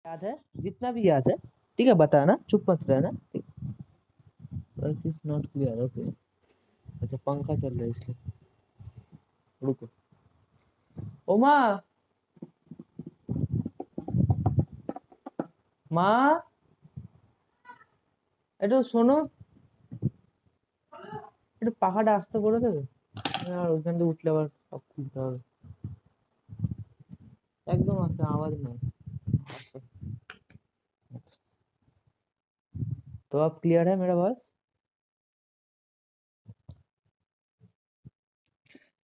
याद है, जितना भी याद है, ठीक है, बताना, चुप मत रहना, ठीक। बस इज नॉट क्लियर, ओके। अच्छा, पंखा चल रहा है इसलिए। रुको। ओमा, মা, একটু শোনো, একটু পাখাটা আস্তে করে দেবে। আর ওইখান থেকে উঠলে আবার সব খুলতে হবে। একদম আস্তে, आवाज না। तो अब क्लियर है मेरा वॉइस?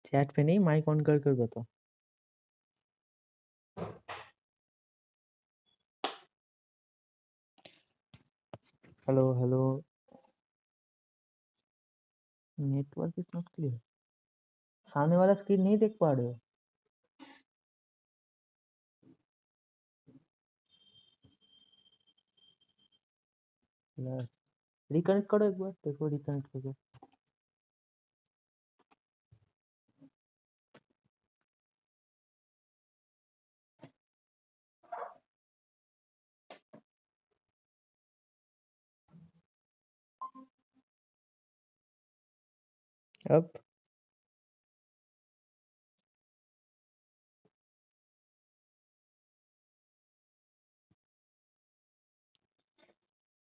चैट पे नहीं, माइक ऑन कर कर बताओ। Hello hello. Network is not clear. सामने वाला स्क्रीन नहीं देख पा रहे हो? रिकनेक्ट करो एक बार, देखो रिकनेक्ट हो गया।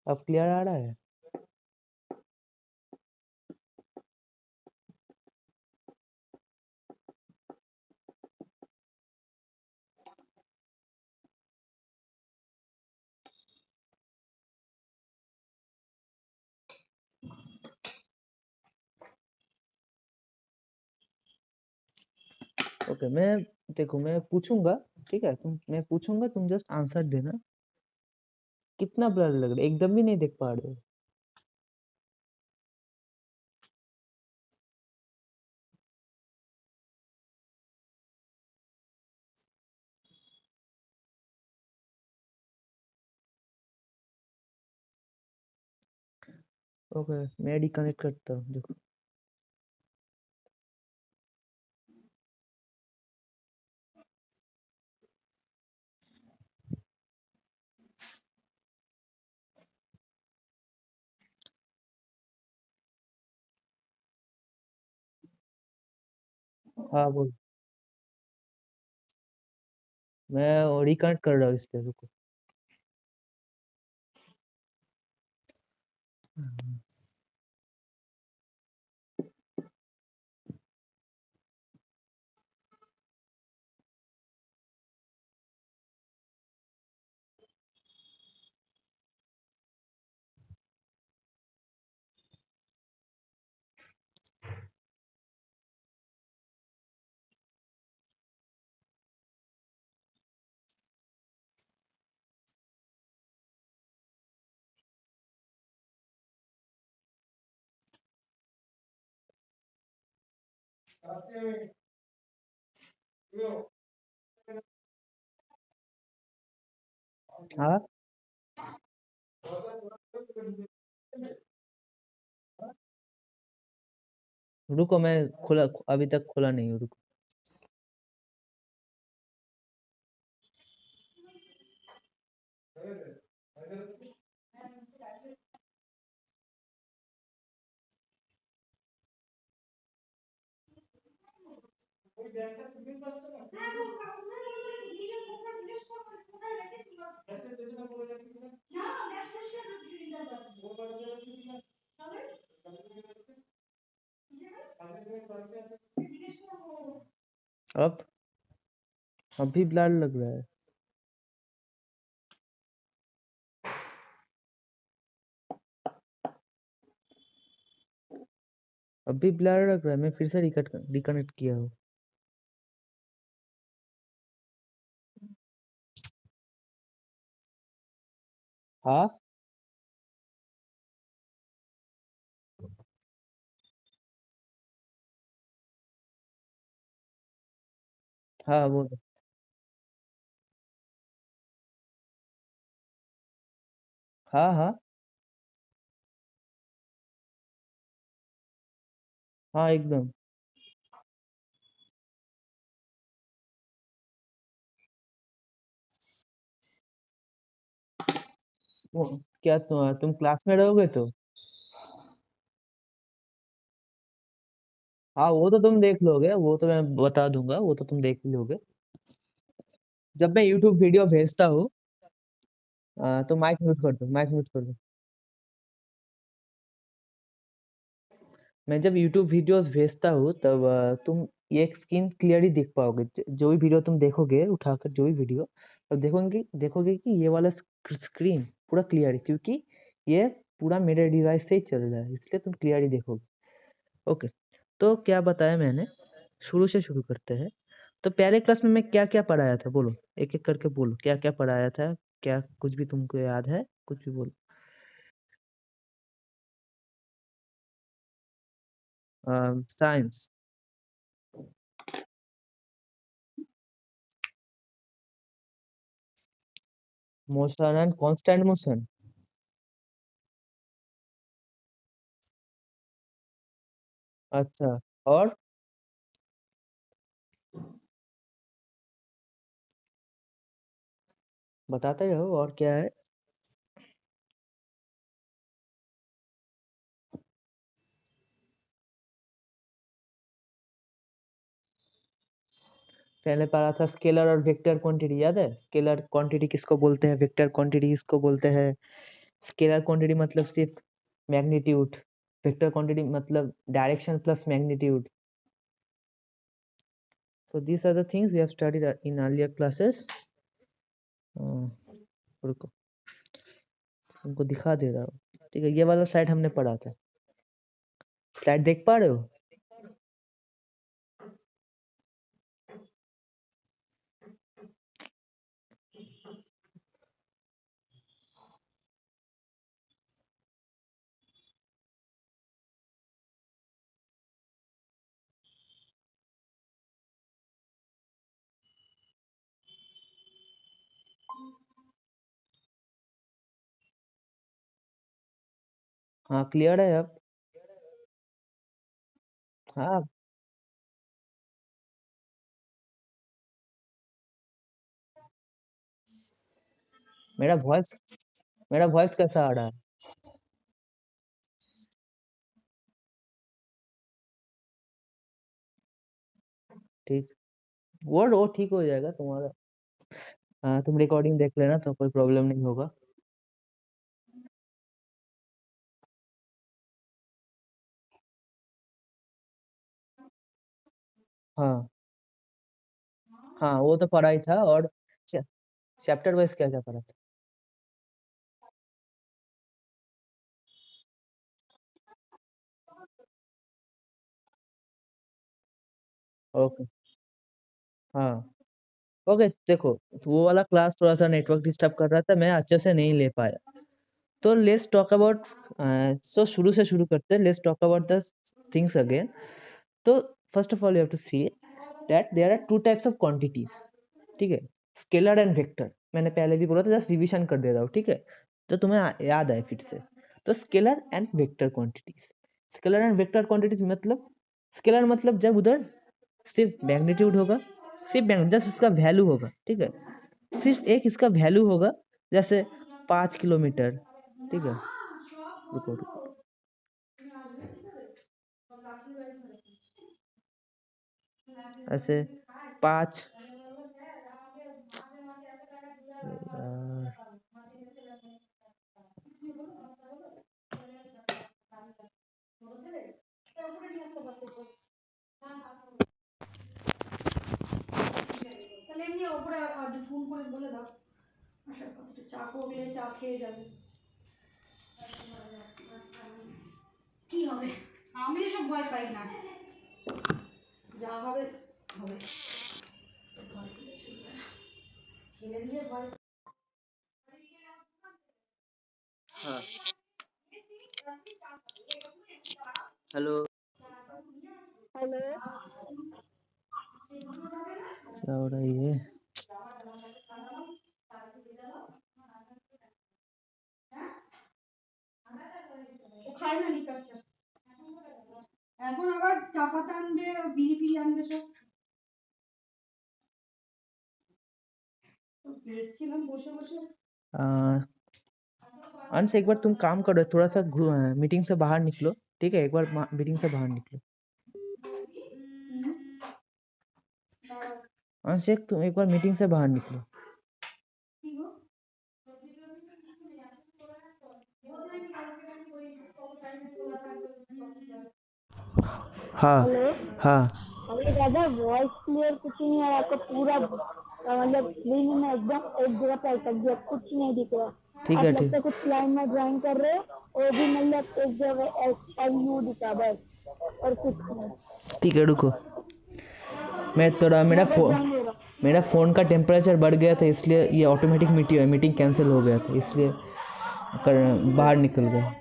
अब क्लियर आ रहा है? ओके, मैं, देखो मैं पूछूंगा, ठीक है, मैं पूछूंगा, तुम जस्ट आंसर देना। कितना ब्लर लग रहा है? एकदम भी नहीं देख पा रहे हो? ओके, मैं डिकनेक्ट करता हूँ, देखो। हाँ बोल। मैं रिकनेक्ट कर रहा हूँ इस पे, रुको। हाँ, रुको, मैं खुला, अभी तक खुला नहीं हूँ, रुको। अब अभी ब्लर लग रहा है। अभी ब्लर लग रहा है, मैं फिर से रिकनेक्ट किया हूँ। हाँ हाँ, वो, हाँ हाँ हाँ, एकदम। क्या तुम क्लास में रहोगे तो? हाँ, वो तो तुम देख लोगे, वो तो मैं बता दूंगा, वो तो तुम देख ही लोगे। जब मैं यूट्यूब वीडियो भेजता हूँ, तो माइक म्यूट कर दो, माइक म्यूट कर दो। मैं जब यूट्यूब वीडियोस भेजता हूँ तब तुम ये एक स्क्रीन क्लियरली देख पाओगे। जो भी वीडियो तुम देखोगे उठाकर, जो भी वीडियो, तब देखोगे देखोगे कि ये वाला स्क्रीन पूरा क्लियर है, क्योंकि ये पूरा मेरे डिवाइस से ही चल रहा है, इसलिए तुम क्लियरली देखोगे। ओके, तो क्या बताया मैंने, शुरू से शुरू करते हैं। तो पहले क्लास में मैं क्या क्या पढ़ाया था, बोलो, एक एक करके बोलो, क्या क्या पढ़ाया था, क्या कुछ भी तुमको याद है, कुछ भी बोलो। Science. Motion and constant motion. अच्छा, और बताते रहो, और क्या है? पहले पढ़ा था स्केलर और वेक्टर क्वांटिटी, याद है? स्केलर क्वांटिटी किसको बोलते हैं, वेक्टर क्वांटिटी किसको बोलते हैं? स्केलर क्वांटिटी मतलब सिर्फ मैग्नीट्यूड, वेक्टर क्वांटिटी मतलब direction plus magnitude. So these are the things we have studied in earlier classes. रुको, तुमको दिखा दे रहा हूँ, ठीक है? ये वाला स्लाइड हमने पढ़ा था, स्लाइड देख पा रहे हो? हाँ, क्लियर है अब? हाँ, मेरा वॉइस मेरा वॉइस कैसा आ रहा है? ठीक, वो ठीक हो जाएगा तुम्हारा। हाँ, तुम रिकॉर्डिंग देख लेना तो कोई प्रॉब्लम नहीं होगा। हाँ हाँ, वो तो पढ़ा ही था। और चैप्टर वाइज क्या क्या पढ़ा था? ओके, हाँ, ओके। देखो, वो वाला क्लास थोड़ा सा नेटवर्क डिस्टर्ब कर रहा था, मैं अच्छे से नहीं ले पाया। तो लेट्स टॉक अबाउट, सो शुरू से शुरू करते हैं, let's talk about the things again. तो first of all you have to see that there are two types of quantities, ठीक है? स्केलर एंड वेक्टर, मैंने पहले भी बोला था, जस्ट रिवीजन कर दे रहा हूँ, ठीक है? तो तुम्हें याद आए फिर से। तो scalar and vector quantities, scalar and vector quantities मतलब, स्केलर मतलब जब उधर सिर्फ मैग्नीट्यूड होगा, सिर्फ जस्ट उसका वैल्यू होगा, ठीक है? सिर्फ एक इसका वैल्यू होगा, जैसे 5 किलोमीटर, ठीक है? रुको रुको, ऐसे 5, তাহলে এমনি ওপরে ফোন করে বলে দাও আসার কথাটা, চা করলে চা খেয়ে যাবে। কি হবে, আমি এসব ভয় পাই না, যা হবে হবে, ভয় পেলে চলবে না, ছেলে নিয়ে ভয়। हाँ, हेलो। क्या हो रहा है ये? খায় না নিকাচ্ছে, এখন আবার চা পাতা আনবে, বিড়ি ফিরি আনবে সব। দেখছিলাম বসে বসে। अंश एक बार तुम काम करो, थोड़ा सा मीटिंग से बाहर निकलो, ठीक है? एक बार मीटिंग से बाहर निकलो। अंश तुम एक बार मीटिंग से बाहर निकलो। हाँ हेलो। हाँ अरे दादा वॉइस क्लियर कुछ नहीं है आपका, पूरा मतलब स्क्रीन में एकदम एक जगह पे अटक गया, कुछ नहीं दिख रहा। ठीक आप है लगता ठीक है कुछ लाइन में ड्राइंग कर रहे हो, वो भी मतलब एक जगह यू दिखा बस, और कुछ नहीं। ठीक है, रुको। मैं थोड़ा मैं बस ध्यान दे रहा मेरा फ़ोन का टेम्परेचर बढ़ गया था, इसलिए ये ऑटोमेटिक मीटिंग कैंसिल हो गया था, इसलिए बाहर निकल गया।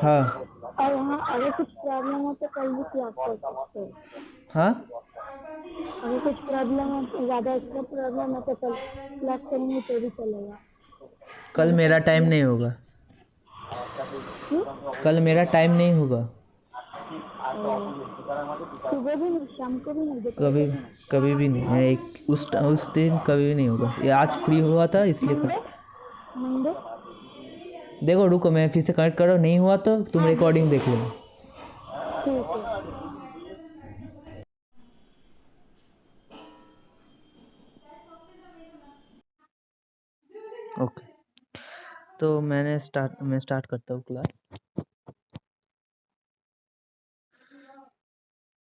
हाँ हूँ। और हाँ, अगर कुछ प्रॉब्लम हो तो कल भी क्लास कर सकते हो। हाँ अगर कुछ प्रॉब्लम है, ज़्यादा एक्स्ट्रा प्रॉब्लम है तो कल क्लास करेंगे तो भी चलेगा। कल मेरा टाइम नहीं होगा, क्यों? कल मेरा टाइम नहीं होगा। सुबह भी नहीं, शाम को भी नहीं, दोपहर कभी को भी नहीं। कभी भी नहीं है, उस दिन कभी भी नहीं होगा। ये आज फ्री हुआ था इसलिए मंडे मंडे देखो रुको, मैं फिर से कनेक्ट करो, नहीं हुआ तो तुम रिकॉर्डिंग देख लो। ठीक है। ओके, तो मैं स्टार्ट करता हूँ क्लास।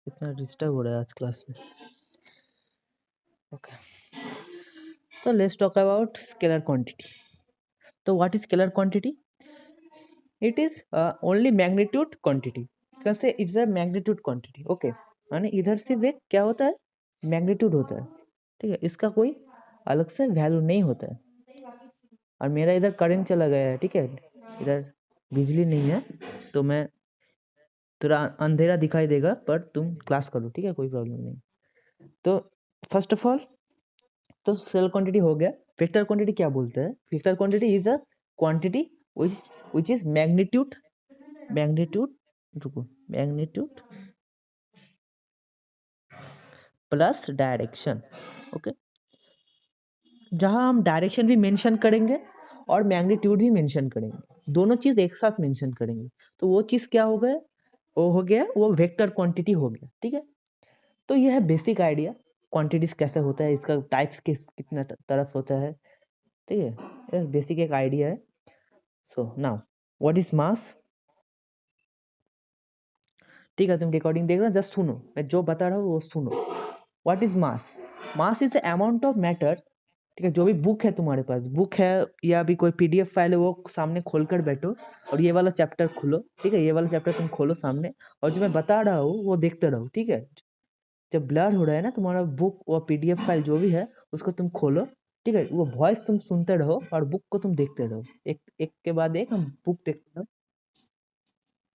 इतना डिस्टर्ब हो रहा है आज क्लास में। ओके, तो let's talk about scalar quantity. तो what is scalar quantity? It is only magnitude quantity. कैसे? It's a magnitude quantity. Okay, माने इधर सिर्फ एक क्या होता है, मैग्नीट्यूड होता है, ठीक है? इसका कोई अलग से वैल्यू नहीं होता है। और मेरा इधर करंट चला गया है, ठीक है? इधर बिजली नहीं है, तो मैं थोड़ा अंधेरा दिखाई देगा, पर तुम क्लास करो, ठीक है? कोई प्रॉब्लम नहीं। तो फर्स्ट ऑफ ऑल, तो सेल क्वांटिटी हो गया। वेक्टर क्वांटिटी क्या बोलते हैं? Vector quantity is a quantity which is magnitude रुको, मैग्नीट्यूड प्लस डायरेक्शन। ओके, जहां हम डायरेक्शन भी मेंशन करेंगे और मैग्नीट्यूड भी मेंशन करेंगे, दोनों चीज एक साथ मेंशन करेंगे, तो वो चीज क्या हो गया? वो वेक्टर क्वांटिटी हो गया, ठीक है? तो यह है बेसिक आइडिया, क्वांटिटीज कैसे होता है, इसका टाइप्स कितना तरफ होता है, ठीक है? यह बेसिक एक आइडिया है। So now what is mass? ठीक है, तुम रिकॉर्डिंग देख रहे हो, जस्ट सुनो, मैं जो बता रहा हूँ वो सुनो। What is mass? Mass is the amount of matter, ठीक है? जो भी बुक है, तुम्हारे पास बुक है या भी कोई पीडीएफ फाइल है, वो सामने खोलकर बैठो और ये वाला चैप्टर खोलो, ठीक है? ये वाला चैप्टर तुम खोलो सामने, और जो मैं बता रहा हूँ वो देखते रहो, ठीक है? जब ब्लर हो रहा है ना तुम्हारा बुक और पीडीएफ फाइल जो भी है, उसको तुम खोलो, ठीक है? वो वॉइस तुम सुनते रहो और बुक को तुम देखते रहो, एक एक के बाद एक हम बुक देखते रहो।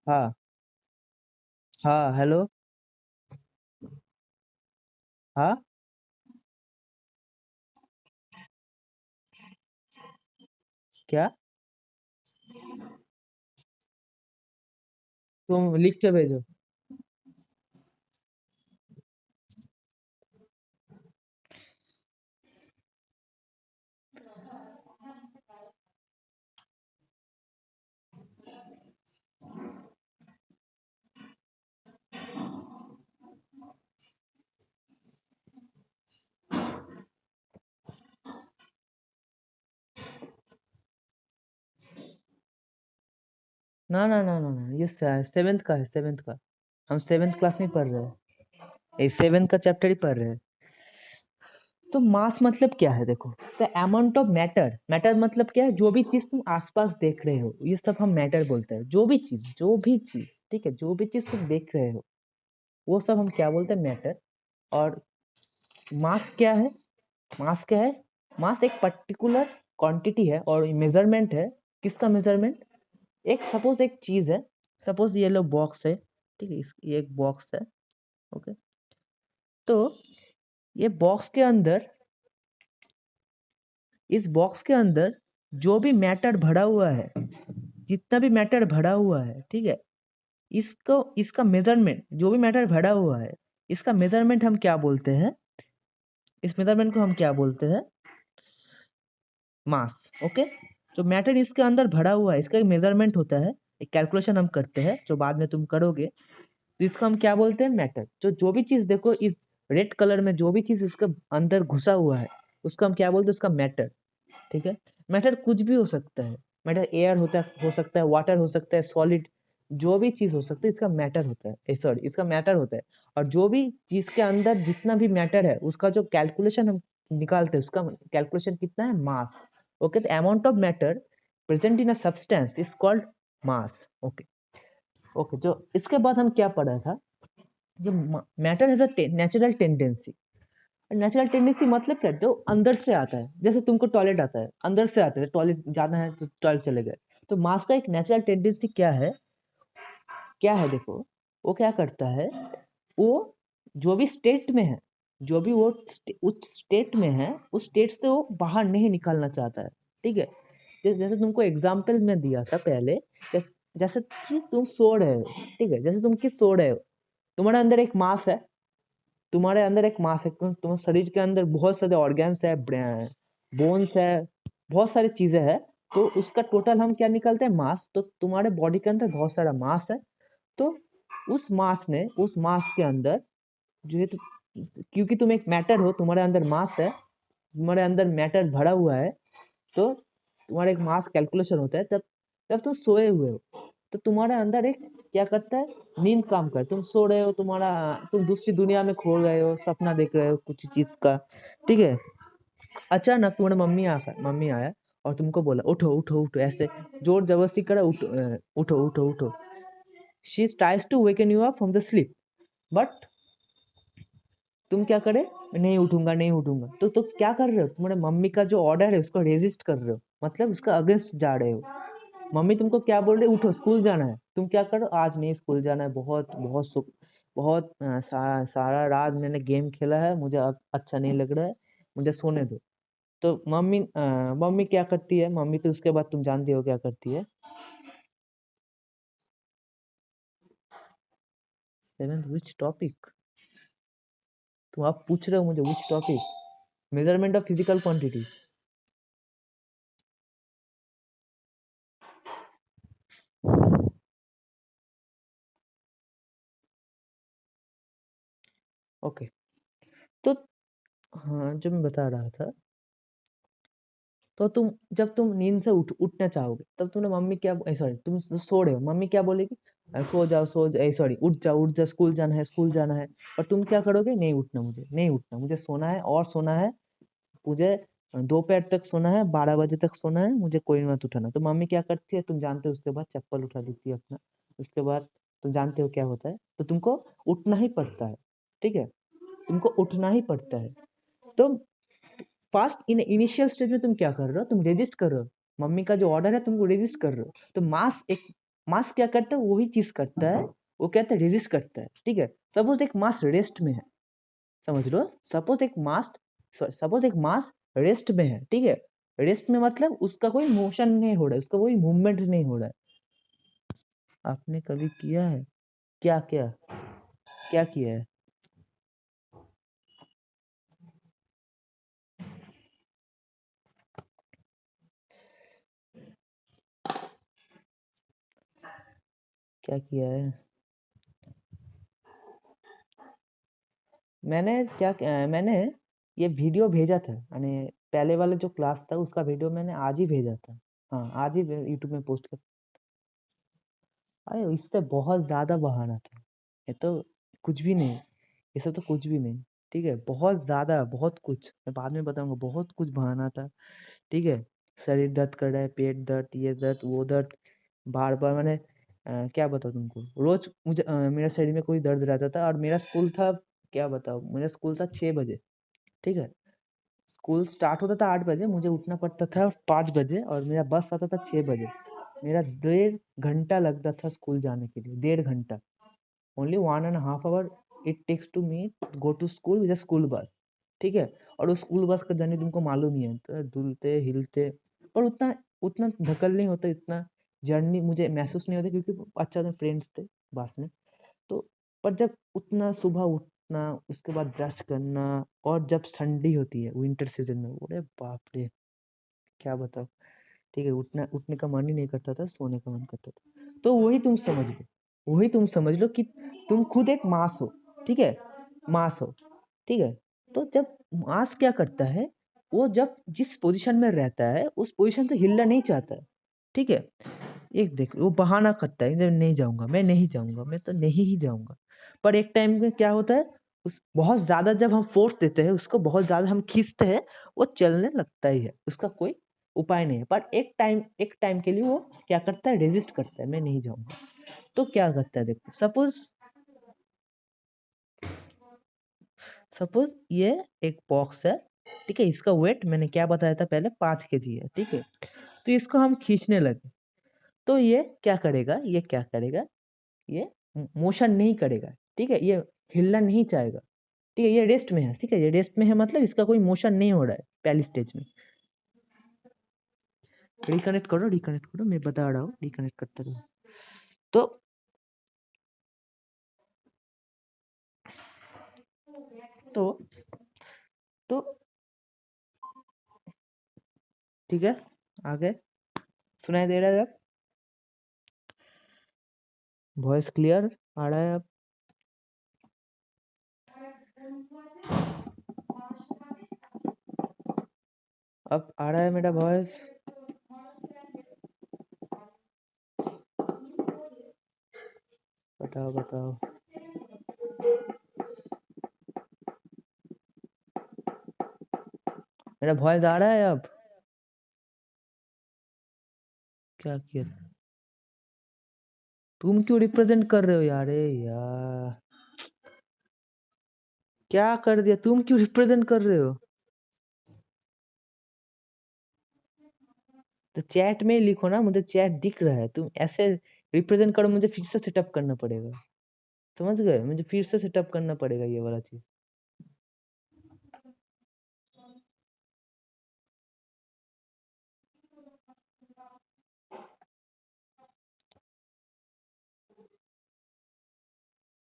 हाँ हाँ, हेलो। हाँ, क्या? तुम लिख के भेजो। ना ना ना ना ना, ये सेवेंथ का है, सेवेंथ का। हम सेवेंथ क्लास में पढ़ रहे हैं, ये सेवेंथ का चैप्टर ही पढ़ रहे हैं। तो मास मतलब क्या है? देखो, the amount of matter. Matter मतलब क्या है? जो भी चीज तुम आसपास देख रहे हो, ये सब हम मैटर बोलते हैं। जो भी चीज, ठीक है? जो भी चीज तुम देख रहे हो, वो सब हम क्या बोलते हैं? मैटर। और मास क्या है? मास क्या है? मास एक पर्टिकुलर क्वांटिटी है और मेजरमेंट है। किसका मेजरमेंट? एक सपोज एक चीज है, सपोज ये लो बॉक्स है, ठीक है? ये एक बॉक्स है, ओके? तो ये बॉक्स के अंदर, इस बॉक्स के अंदर जो भी मैटर भरा हुआ है, जितना भी मैटर भरा हुआ है, ठीक है, इसका मेजरमेंट, जो भी मैटर भरा हुआ है, इसका मेजरमेंट हम क्या बोलते हैं? इस मेजरमेंट को हम क्या बोलते हैं? मास। ओके, जो मैटर इसके अंदर भरा हुआ है, इसका एक मेजरमेंट होता है, एक कैलकुलेशन हम करते हैं जो बाद में तुम करोगे, तो इसको हम क्या बोलते हैं? मैटर। जो भी चीज देखो इस रेड कलर में, जो भी चीज इसके अंदर घुसा हुआ है, उसको हम क्या बोलते हैं? उसका मैटर। ठीक है, मैटर कुछ भी हो सकता है, मैटर एयर हो सकता है, वाटर हो सकता है, सॉलिड, जो भी चीज हो सकता है, इसका मैटर होता है, सॉरी, इसका मैटर होता है। और जो भी चीज के अंदर जितना भी मैटर है, उसका जो कैलकुलेशन हम निकालते हैं, उसका कैलकुलेशन कितना है? Mass. Okay, the amount of matter present in a substance is called mass. Okay okay, जो इसके बाद हम क्या पढ़ा था? जो matter has a natural tendency. Natural tendency मतलब क्या? जो अंदर से आता है, जैसे तुमको टॉयलेट आता है, अंदर से आता है, टॉयलेट जाना है तो टॉयलेट चले गए। तो मास का एक नेचुरल टेंडेंसी क्या है? क्या है? देखो, वो क्या करता है, वो जो भी स्टेट में है, जो भी वो उस स्टेट में है, उस स्टेट से वो बाहर नहीं निकलना चाहता है। ठीक है, जैसे तुमको एग्जाम्पल में दिया था पहले, जैसे कि तुम सो रहे हो, ठीक है, जैसे तुम कि सो रहे हो, तुम्हारे अंदर एक मास है, तुम्हारे अंदर एक मास है, तुम्हारे शरीर के अंदर बहुत सारे ऑर्गन्स है, बोन्स है, बहुत सारी चीजें हैं, तो उसका टोटल हम क्या निकालते हैं? मास। तो तुम्हारे बॉडी के अंदर बहुत सारा मास है, तो उस मास के अंदर जो है, तो क्योंकि तुम एक मैटर हो, तुम्हारे अंदर मास है, तुम्हारे अंदर मैटर भरा हुआ है, तो तुम्हारा एक मास कैलकुलेशन होता है, तब जब तुम सोए हुए हो, तो तुम्हारे अंदर एक क्या करता है? नींद काम कर, तुम सो रहे हो, तुम दूसरी दुनिया में खो गए हो, सपना देख रहे हो कुछ चीज का। ठीक है, अचानक तुम्हारे मम्मी आया और तुमको बोला उठो उठो उठो, ऐसे जोर जबरदस्ती करा, उठो उठो उठो उठो। She tries to waken you up from the sleep, but तुम क्या करे? नहीं उठूंगा नहीं उठूंगा। तो क्या कर रहे हो? तुम्हारे मम्मी का जो ऑर्डर है उसको रेजिस्ट कर रहे हो, मतलब उसका अगेंस्ट जा रहे हो। मम्मी तुमको क्या बोल रही है? उठो, स्कूल जाना है। तुम क्या करो? आज नहीं स्कूल जाना है, बहुत बहुत बहुत सारा रात मैंने गेम खेला है, मुझे अब अच्छा नहीं लग रहा है, मुझे सोने दो। तो मम्मी क्या करती है? मम्मी तो उसके बाद तुम जानती हो क्या करती है। Seventh which topic? तुम आप पूछ रहे हो मुझे which topic? Measurement of physical quantities. Okay, तो हाँ, जो मैं बता रहा था, तो जब तुम नींद से उठना चाहोगे, तब तुमने मम्मी क्या, सॉरी, तुम सो रहे हो, मम्मी क्या बोलेगी? सो जाओ, सॉरी, उठ जा, स्कूल जाना है, स्कूल जाना है। और तुम क्या करोगे? नहीं उठना, मुझे नहीं उठना, मुझे सोना है और सोना है, मुझे दोपहर तक सोना है, 12 बजे तक सोना है, मुझे कोई मत उठाना। तो मम्मी क्या करती है? तुम जानते हो, उसके बाद चप्पल उठा लेती है अपना। उसके बाद तुम जानते हो क्या होता है, तो तुमको उठना ही पड़ता है। ठीक है, तुमको उठना ही पड़ता है। तो फास्ट इनिशियल स्टेज में तुम क्या कर रहे हो? तुम रेजिस्ट कर रहे हो, मम्मी का जो ऑर्डर है तुमको रेजिस्ट कर रहे हो। तो मास क्या करता है? वही चीज करता है, वो कहता है रेजिस्ट करता है। ठीक है, सपोज एक मास रेस्ट में है, समझ लो, सपोज एक मास रेस्ट में है। ठीक है, रेस्ट में मतलब उसका कोई मोशन नहीं हो रहा है, उसका कोई मूवमेंट नहीं हो रहा है। आपने कभी किया है? क्या क्या क्या किया है? क्या किया है? मैंने ये वीडियो भेजा था, यानी पहले वाला जो क्लास था उसका वीडियो मैंने आज ही भेजा था। हाँ, आज ही यूट्यूब में पोस्ट कर। अरे इससे बहुत ज्यादा बहाना था, ये तो कुछ भी नहीं, ये सब तो कुछ भी नहीं। ठीक है, बहुत ज्यादा, बहुत कुछ मैं बाद में बताऊंगा, बहुत कुछ बहाना था। ठीक है, शरीर दर्द कर रहा है, पेट दर्द, ये दर्द वो दर्द, बार बार मैंने क्या बताऊँ तुमको, रोज मुझे मेरे शरीर में कोई दर्द रहता था। और मेरा स्कूल था, क्या बताऊँ, मेरा स्कूल था 6 बजे। ठीक है, स्कूल स्टार्ट होता था 8 बजे, मुझे उठना पड़ता था 5 बजे, और मेरा बस आता था 6 बजे। मेरा 1.5 घंटा लगता था स्कूल जाने के लिए, 1.5 घंटा। Only 1.5 hour it takes to me go to school with school bus. ठीक है, और उस स्कूल बस का जर्नी तुमको मालूम ही है, तो धुलते हिलते, पर उतना उतना धकल नहीं होता, इतना जर्नी मुझे महसूस नहीं होता क्योंकि अच्छा था, फ्रेंड्स थे पास में। तो पर जब उतना सुबह उठना, उसके बाद ब्रश करना, और जब ठंडी होती है विंटर सीजन में, अरे बाप रे क्या बताओ। ठीक है, उठने का मन ही नहीं करता था, सोने का मन करता था। तो वही तुम समझ लो कि तुम खुद एक मांस हो, ठीक है, मांस हो, ठीक है। तो जब मांस क्या करता है, वो जब जिस पोजीशन में रहता है उस पोजीशन से हिलना नहीं चाहता है, ठीक है। एक देख वो बहाना करता है, जब नहीं जाऊंगा, मैं नहीं जाऊंगा, मैं तो नहीं ही जाऊंगा। पर एक टाइम में क्या होता है, उस बहुत ज्यादा जब हम फोर्स देते हैं उसको, बहुत ज्यादा हम खींचते हैं, वो चलने लगता ही है, उसका कोई उपाय नहीं है। पर एक टाइम के लिए वो क्या करता है, रेजिस्ट करता है, मैं नहीं जाऊंगा। तो क्या करता है, देखो सपोज ये एक बॉक्स है, ठीक है, इसका वेट मैंने क्या बताया था पहले, 5 kg है, ठीक है। तो इसको हम खींचने लगे, तो ये क्या करेगा, ये मोशन नहीं करेगा, ठीक है, ये हिलना नहीं चाहेगा, ठीक है, ये रेस्ट में है, ठीक है, ये रेस्ट में है, मतलब इसका कोई मोशन नहीं हो रहा है पहली स्टेज में। रिकनेक्ट करो, मैं बता रहा हूँ, रिकनेक्ट करते रहो। तो तो ठीक है, आगे सुनाई दे रहा है, अब वॉइस क्लियर आ रहा है, अब आ रहा है मेरा वॉइस। बताओ मेरा वॉइस आ रहा है अब? क्या किया, तुम क्यों रिप्रेजेंट कर रहे हो यार, यार क्या कर दिया, तुम क्यों रिप्रेजेंट कर रहे हो? तो चैट में लिखो ना, मुझे चैट दिख रहा है, तुम ऐसे रिप्रेजेंट करो, मुझे फिर से सेटअप करना पड़ेगा, समझ गए, मुझे फिर से सेटअप करना पड़ेगा ये वाला चीज।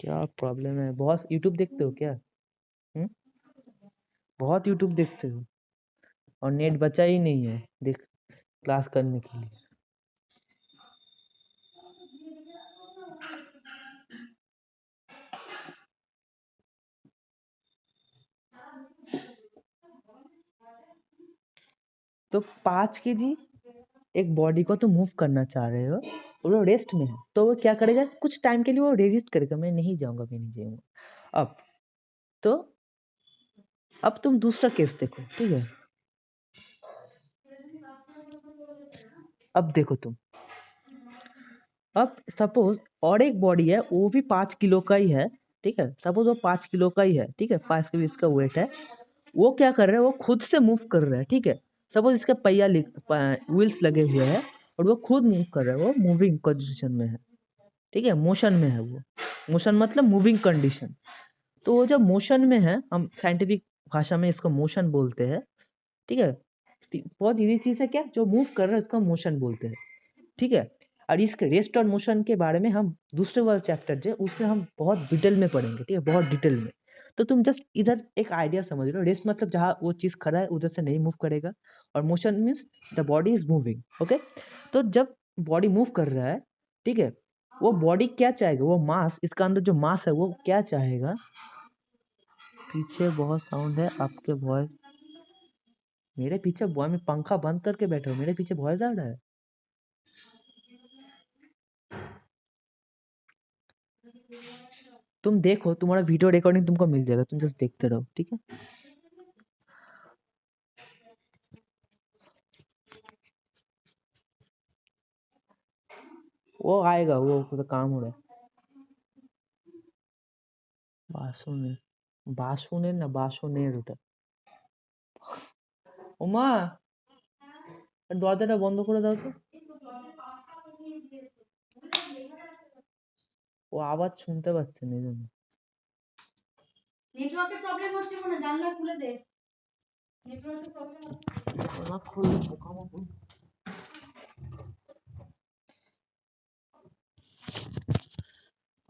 क्या प्रॉब्लम है, बहुत यूट्यूब देखते हो क्या? बहुत यूट्यूब देखते हो और नेट बचा ही नहीं है देख क्लास करने के लिए। तो 5 kg एक बॉडी को तो मूव करना चाह रहे हो, और वो रेस्ट में है, तो वो क्या करेगा, कुछ टाइम के लिए वो रेजिस्ट करेगा, मैं नहीं जाऊंगा। तो अब तुम दूसरा केस देखो, ठीक है, अब देखो तुम, अब सपोज और एक बॉडी है, वो भी 5 किलो का ही है, ठीक है, सपोज वो 5 किलो का ही है, ठीक है, 5 kg इसका वेट है। वो क्या कर रहा है, वो खुद से मूव कर रहा है, ठीक है। सपोज इसका व्हील्स लगे हुए हैं और वो खुद मूव कर रहा है, वो मूविंग कंडीशन में है, ठीक है, मोशन में है वो। मोशन मतलब मूविंग कंडीशन। तो वो जब मोशन में है, हम साइंटिफिक भाषा में इसको मोशन बोलते हैं, ठीक है। बहुत इजी चीज है, क्या जो मूव कर रहा है उसका मोशन बोलते हैं, ठीक है। और इसके रेस्ट और मोशन के बारे में हम दूसरे वाले चैप्टर जो उसमें हम बहुत डिटेल में पढ़ेंगे, ठीक है, बहुत डिटेल में। तो तुम जस्ट इधर एक आइडिया समझ लो, रेस्ट मतलब जहाँ वो चीज खड़ा है उधर से नहीं मूव करेगा, और motion means the body is moving, okay. तो जब बॉडी मूव कर रहा है, ठीक है, वो बॉडी क्या चाहेगा, वो मास, इसका अंदर जो मास है वो क्या चाहेगा। पीछे बहुत साउंड है आपके वॉइस, मेरे पीछे बॉय में पंखा बंद करके बैठे हो, मेरे पीछे वॉइस आ रहा है। तुम देखो, तुम्हारा वीडियो रिकॉर्डिंग तुमको मिल जाएगा, तुम जस्ट देखते रहो, ठीक है। वो आएगा, वो तो काम हो रहा है। বাসনে বাসনে না বাসনের ওটা। ওমা, দরজাটা বন্ধ করে দাও তো। ও আওয়াজ শুনতে পাচ্ছে না, এই জন্য। নেটওয়ার্কের প্রবলেম হচ্ছে, মনে জানলা খুলে দে, নেটওয়ার্কের প্রবলেম হচ্ছে। জানলা খুললে পোকামাকড়।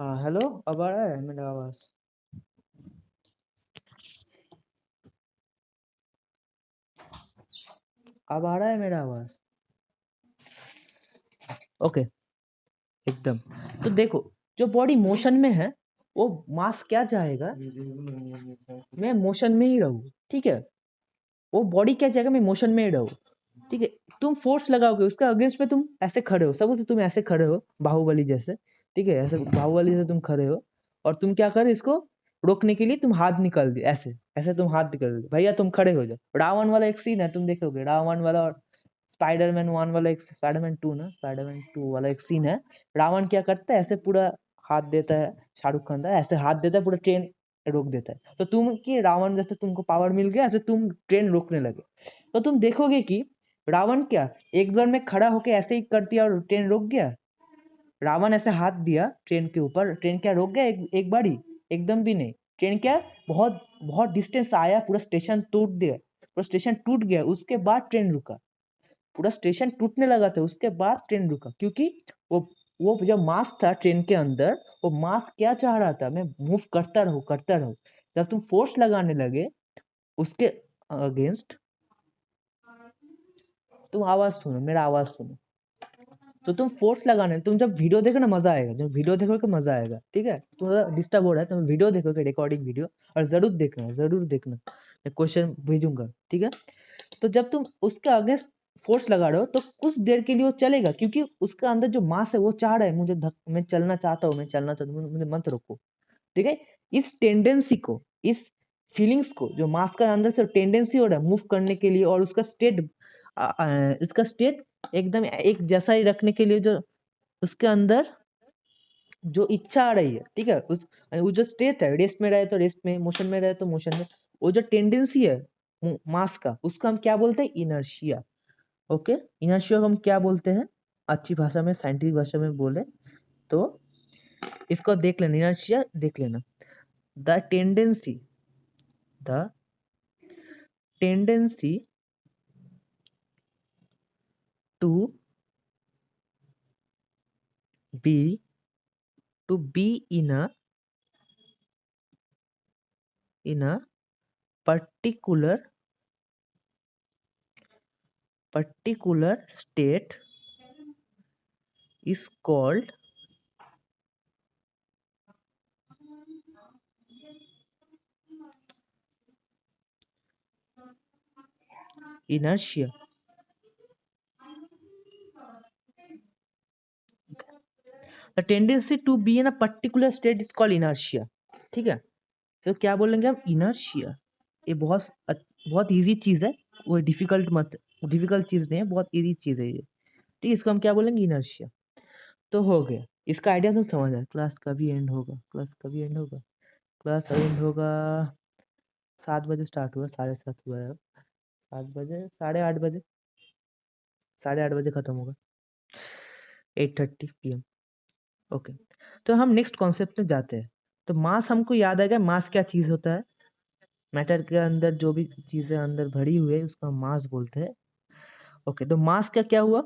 हाँ हेलो, अब आ रहा है मेरा आवाज? अब आ रहा है मेरा आवाज? ओके, एकदम। तो देखो, जो बॉडी मोशन में है वो मास क्या चाहेगा, मैं मोशन में ही रहूँ, ठीक है। वो बॉडी क्या चाहेगा, मैं मोशन में ही रहूँ, ठीक है। तुम फोर्स लगाओगे उसका अगेंस्ट में, तुम ऐसे खड़े हो, सपोज तुम ऐसे खड़े हो बाहुबली जैसे, ठीक है, ऐसे बाहुबली से तुम खड़े हो, और तुम क्या करे, इसको रोकने के लिए तुम हाथ निकाल दिए, ऐसे ऐसे तुम हाथ निकाल दिए, भैया तुम खड़े हो जाओ। रावण वाला एक सीन है, तुम देखोगे रावण वाला, और स्पाइडरमैन 1 वाला एक, स्पाइडरमैन 2 ना, स्पाइडरमैन 2 वाला एक सीन है। रावण क्या करता है, ऐसे पूरा हाथ देता है, शाहरुख खान था, ऐसे हाथ देता है, पूरा ट्रेन रोक देता है। तो तुम कि रावण जैसे तुमको पावर मिल गया, ऐसे तुम ट्रेन रोकने लगे। तो तुम देखोगे कि रावण क्या एक बार में खड़ा होके ऐसे ही कर दिया और ट्रेन रुक गया? रावण ऐसे हाथ दिया ट्रेन के ऊपर, ट्रेन क्या रुक गया एक बार ही? एकदम भी नहीं। ट्रेन क्या बहुत बहुत डिस्टेंस आया, पूरा स्टेशन टूट गया, पूरा स्टेशन टूट गया, उसके बाद ट्रेन रुका। पूरा स्टेशन टूटने लगा था, उसके बाद ट्रेन रुका, क्योंकि वो जब मास था ट्रेन के अंदर, वो मास क्या चाह रहा था, मैं मूव करता रहूं करता रहूं। जब तुम फोर्स लगाने लगे उसके अगेंस्ट, तुम आवाज सुनो, मेरा आवाज सुनो। तो तुम फोर्स लगाने, तुम जब वीडियो देखो ना मजा आएगा, जब वीडियो देखोगे मजा आएगा, ठीक है। तुम डिस्टर्ब हो रहा है, तुम वीडियो देखोगे, रिकॉर्डिंग वीडियो, और जरूर देखना, जरूर देखना, मैं क्वेश्चन भेजूंगा, ठीक है। तो जब तुम उसके अगेंस्ट फोर्स लगा रहे हो तो कुछ देर के लिए वो चलेगा, क्योंकि उसका अंदर जो मास है वो चाह रहा है मुझे मैं चलना चाहता हूँ, मैं चलना चाहता हूँ, मुझे मत रोको, ठीक है। इस टेंडेंसी को, इस फीलिंग्स को, जो मास का अंदर से टेंडेंसी हो रहा है मूव करने के लिए, और उसका स्टेट, इसका स्टेट एकदम एक जैसा ही रखने के लिए, जो उसके अंदर जो इच्छा आ रही है, ठीक है, उस वो जो स्टेट है, रेस्ट में रहे तो रेस्ट में, मोशन में रहे तो मोशन में, वो जो टेंडेंसी है मास का, उसको हम क्या बोलते हैं, इनर्शिया। ओके, इनर्शिया को हम क्या बोलते हैं, अच्छी भाषा में, साइंटिफिक भाषा में बोले तो इसको देख लेना, इनर्शिया देख लेना। The tendency, the tendency to be in a particular state is called inertia. The tendency to be in a particular state is called inertia. ठीक है, तो क्या बोलेंगे हम, इनर्शिया। ये बहुत इजी चीज है, वो डिफिकल्ट चीज नहीं है, बहुत इजी चीज है ये, ठीक है। इसको हम क्या बोलेंगे, इनर्शिया। तो हो गया, इसका आइडिया तुम समझ आया। क्लास कभी एंड होगा, क्लास कभी एंड होगा? क्लास एंड होगा 7 बजे स्टार्ट हुआ, 7:30 हुआ है अब, 7 बजे, 8:30 बजे, 8:30 बजे खत्म होगा, 8:30 PM। ओके, तो हम नेक्स्ट कॉन्सेप्ट में जाते हैं। तो मास हमको याद आ गया, मास क्या चीज होता है, मैटर के अंदर जो भी चीजें अंदर भरी हुई है उसका मास बोलते हैं। ओके, तो मास का क्या हुआ,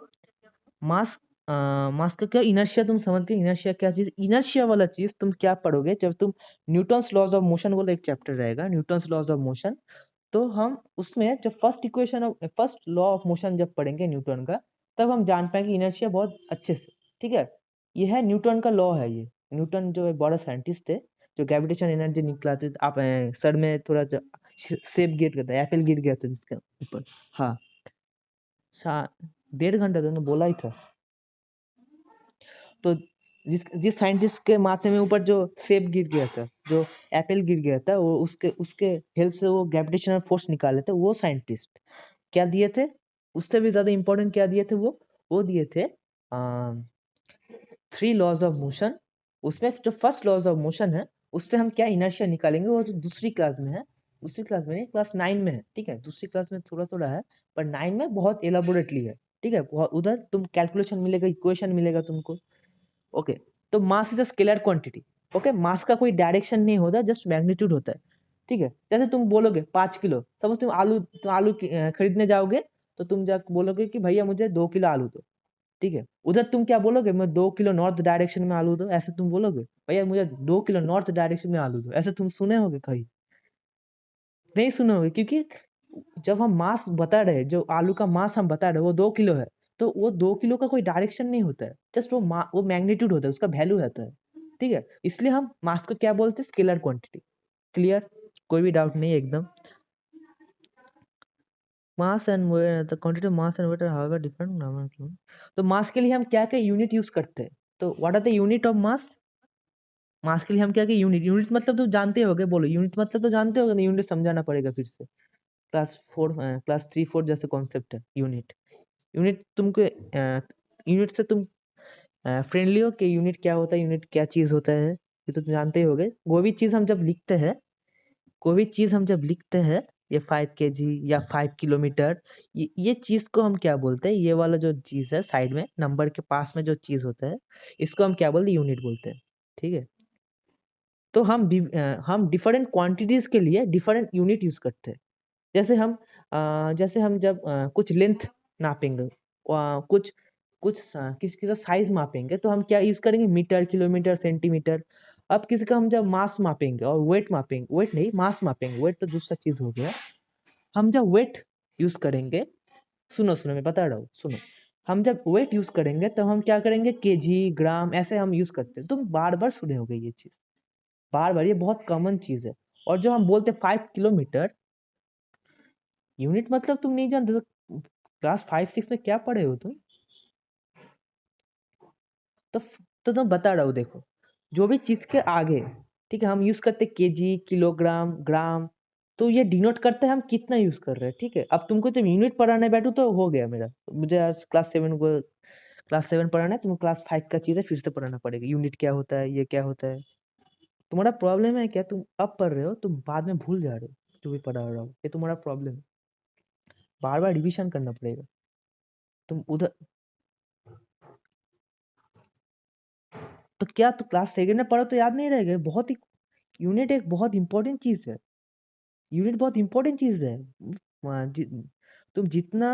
मास मास का क्या, इनर्शिया तुम समझ गए, इनर्शिया क्या चीज, इनर्शिया वाला चीज तुम क्या पढ़ोगे जब तुम न्यूटन्स लॉज ऑफ मोशन वाला एक चैप्टर रहेगा, न्यूटन्स लॉज ऑफ मोशन। तो हम उसमें जब फर्स्ट लॉ ऑफ मोशन जब पढ़ेंगे न्यूटन का, तब हम जान पाएंगे इनर्शिया बहुत अच्छे से, ठीक है। ये है न्यूटन का लॉ है, ये न्यूटन जो एक बड़ा साइंटिस्ट थे, जो ग्रेविटेशन एनर्जी निकलाते थे। आप सर में थोड़ा सेब गिर गया था, एप्पल गिर गया था जिसके ऊपर, हाँ, 1.5 घंटा तो उन्होंने बोला ही था। तो जिस साइंटिस्ट के माथे में ऊपर जो सेब गिर गया था, जो एप्पल गिर गया था, वो उसके हेल्प से वो ग्रेविटेशनल फोर्स निकाले थे, वो साइंटिस्ट क्या दिए थे, उससे भी ज्यादा इंपॉर्टेंट क्या दिए थे, वो दिए थे 3 लॉज ऑफ मोशन। उसमें जो फर्स्ट लॉज ऑफ मोशन है, उससे हम क्या इनर्शिया निकालेंगे, वो तो दूसरी क्लास में है, दूसरी क्लास में नहीं, क्लास 9 में है, ठीक है। दूसरी क्लास में थोड़ा थोड़ा है, पर 9 में बहुत एलाबोरेटली है, ठीक है। उधर तुम कैलकुलेशन मिलेगा, इक्वेशन मिलेगा तुमको। ओके, तो mass is a scalar quantity. Okay, mass का कोई डायरेक्शन नहीं होता, जस्ट मैग्नीट्यूड होता है, ठीक है। जैसे तुम बोलोगे 5 किलो, सपोज तुम आलू खरीदने जाओगे, तो तुम जा बोलोगे कि भैया मुझे 2 किलो आलू दो, ठीक है। उधर तुम क्या बोलोगे, मैं 2 किलो नॉर्थ डायरेक्शन में आलू दो, ऐसे तुम बोलोगे? भैया मुझे 2 किलो नॉर्थ डायरेक्शन में आलू दो, ऐसे तुम सुने होगे कहीं? नहीं सुने होगे, क्योंकि जब हम मास बता रहे, जो आलू का मास हम बता रहे वो 2 किलो है, तो वो 2 किलो का कोई डायरेक्शन नहीं होता है, जस्ट वो मैग्नीट्यूड होता है, उसका वैल्यू रहता है। ठीक है, इसलिए हम मास को क्या बोलते हैं, स्केलर क्वांटिटी। क्लियर? कोई भी डाउट नहीं है एकदम? Mass and the quantity of mass and weight are however different. तो मास के लिए हम क्या क्या यूनिट यूज करते हैं? तो what are the unit of mass? Mass के लिए हम क्या क्या यूनिट मतलब तो जानते होगे, बोलो यूनिट मतलब तो जानते होगे ना, यूनिट समझाना पड़ेगा फिर से। क्लास 3 4 जैसे कॉन्सेप्ट है यूनिट। यूनिट तुमको यूनिट से तुम फ्रेंडली हो कि यूनिट क्या होता है, यूनिट क्या चीज होता है, ये तो तुम जानते ही होगे। कोई भी चीज हम जब लिखते हैं, ये 5 kg या 5 किलोमीटर, ये चीज को हम क्या बोलते हैं, ये वाला जो चीज है साइड में नंबर के पास में जो चीज होता है, इसको हम क्या बोलते हैं, यूनिट बोलते हैं। ठीक है, तो हम डिफरेंट क्वांटिटीज के लिए डिफरेंट यूनिट यूज करते हैं। जैसे हम जब कुछ लेंथ नापेंगे, कुछ कुछ किसी का साइज मापेंगे, तो हम क्या यूज करेंगे, मीटर, किलोमीटर, सेंटीमीटर। अब किसी का हम जब मास मापेंगे और वेट मापेंगे, वेट नहीं मास मापेंगे, वेट तो दूसरा चीज हो गया। हम जब वेट यूज करेंगे, सुनो सुनो मैं बता रहा हूँ, सुनो। हम जब वेट यूज करेंगे तब हम क्या करेंगे, केजी, ग्राम, ऐसे हम यूज करते हैं। तुम बार बार सुने होगे ये चीज, बार बार, ये बहुत कॉमन चीज है। और जो हम बोलते 5 किलोमीटर, यूनिट मतलब तुम नहीं जानते तो क्लास 5 6 में क्या पढ़े हो तुम? तो तुम बता रहा हूँ, देखो, जो भी चीज के आगे, ठीक है, हम यूज करते केजी, किलोग्राम, ग्राम, तो ये डिनोट करते हैं हम कितना यूज कर रहे हैं। ठीक है, अब तुमको जब यूनिट पढ़ाने बैठू तो हो गया मेरा, मुझे आज क्लास 7 पढ़ाना है, तुमको क्लास 5 का चीज है फिर से पढ़ाना पड़ेगा, यूनिट क्या होता है, ये क्या होता है। तुम्हारा प्रॉब्लम है क्या, तुम अब पढ़ रहे हो, तुम बाद में भूल जा रहे हो जो भी पढ़ा रहा हो, ये तुम्हारा प्रॉब्लम है। बार बार रिविजन करना पड़ेगा। तुम उधर तो क्या, तो क्लास 2 में पढ़ो तो याद नहीं रहेगा, बहुत ही यूनिट एक बहुत इंपॉर्टेंट चीज है। यूनिट बहुत इंपॉर्टेंट चीज है। तुम जितना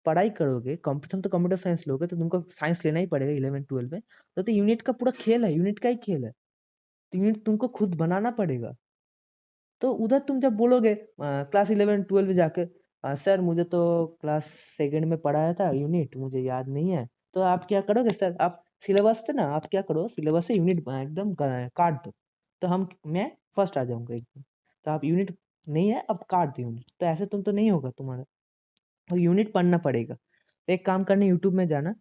पढ़ाई करोगे, तुम तो कंप्यूटर साइंस लोगे तो तुमको साइंस लेना ही पड़ेगा 11 12 में, तो यूनिट का पूरा खेल है, यूनिट का ही खेल है। तो यूनिट तुमको खुद बनाना पड़ेगा। तो उधर तुम जब बोलोगे क्लास 11 12 में जाके, सर मुझे तो क्लास 2 में पढ़ाया था यूनिट, मुझे याद नहीं है, तो आप क्या करोगे सर, आप सिलेबस से ना, आप क्या करो, सिलेबस से यूनिट एकदम काट दो, तो मैं फर्स्ट आ जाऊंगा एकदम। तो आप यूनिट नहीं है, अब काट दो यूनिट, तो ऐसे तुम तो नहीं होगा तुम्हारा, तो यूनिट पढ़ना पड़ेगा। तो एक काम करना, यूट्यूब में जाना,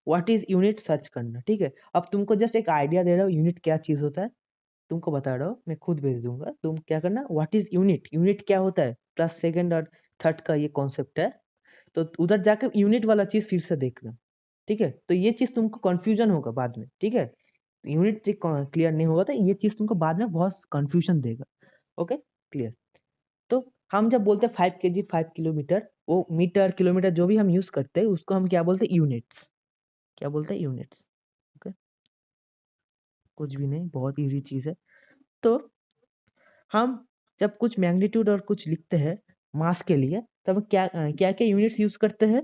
व्हाट इज यूनिट सर्च करना। ठीक है, अब तुमको जस्ट एक आइडिया दे रहा हूँ यूनिट क्या चीज होता है, तुमको बता रहा हूँ, मैं खुद भेज दूंगा, तुम क्या करना, व्हाट इज यूनिट, यूनिट क्या होता है, क्लास 2 और 3 का ये कॉन्सेप्ट है। तो उधर जाकर यूनिट वाला चीज फिर से देखना। ठीक है, तो ये चीज तुमको कंफ्यूजन होगा बाद में। ठीक है, यूनिट क्लियर नहीं होगा तो ये चीज तुमको बाद में बहुत कंफ्यूजन देगा। Okay, clear? तो हम जब बोलते हैं 5 kg 5 किलोमीटर, वो मीटर, किलोमीटर जो भी हम यूज करते हैं उसको हम क्या बोलते हैं, यूनिट्स। क्या बोलते हैं, यूनिट्स। ओके, कुछ भी नहीं, बहुत इजी चीज है। तो हम जब कुछ मैग्नीट्यूड और कुछ लिखते हैं मास के लिए, तब क्या क्या क्या यूनिट्स यूज करते हैं?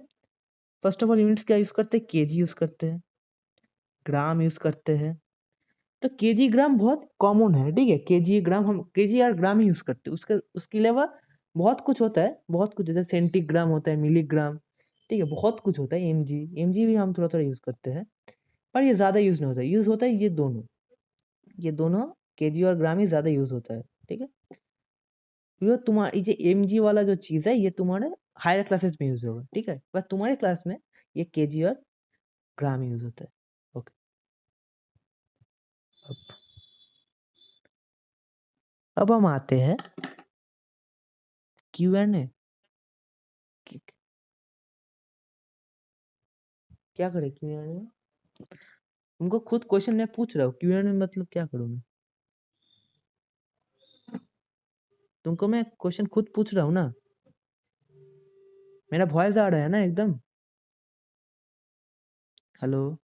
फर्स्ट ऑफ ऑल यूनिट्स क्या यूज करते हैं, केजी यूज करते हैं, ग्राम यूज करते हैं। तो केजी ग्राम बहुत कॉमन है। ठीक है, केजी ग्राम, हम केजी और ग्राम ही यूज करते हैं, उसके अलावा बहुत कुछ होता है, बहुत कुछ, जैसे सेंटीग्राम होता है, मिलीग्राम, ठीक है, बहुत कुछ होता है, एमजी भी हम थोड़ा थोड़ा यूज करते हैं, पर ये ज्यादा यूज नहीं होता है, यूज होता है ये दोनों केजी और ग्राम ही ज्यादा यूज होता है। ठीक है, ये तुम्हारा ये एमजी वाला जो चीज है, ये तुम्हारे हायर क्लासेस में यूज होगा। ठीक है, बस तुम्हारे क्लास में ये केजी और ग्राम यूज होता है। ओके, अब हम आते हैं Q&A। क्या करें Q&A में? तुमको खुद क्वेश्चन मैं पूछ रहा हूँ, Q&A में मतलब क्या करूँ मैं? तुमको मैं क्वेश्चन खुद पूछ रहा हूँ ना, मेरा वॉइस आ रहा है ना एकदम? हेलो,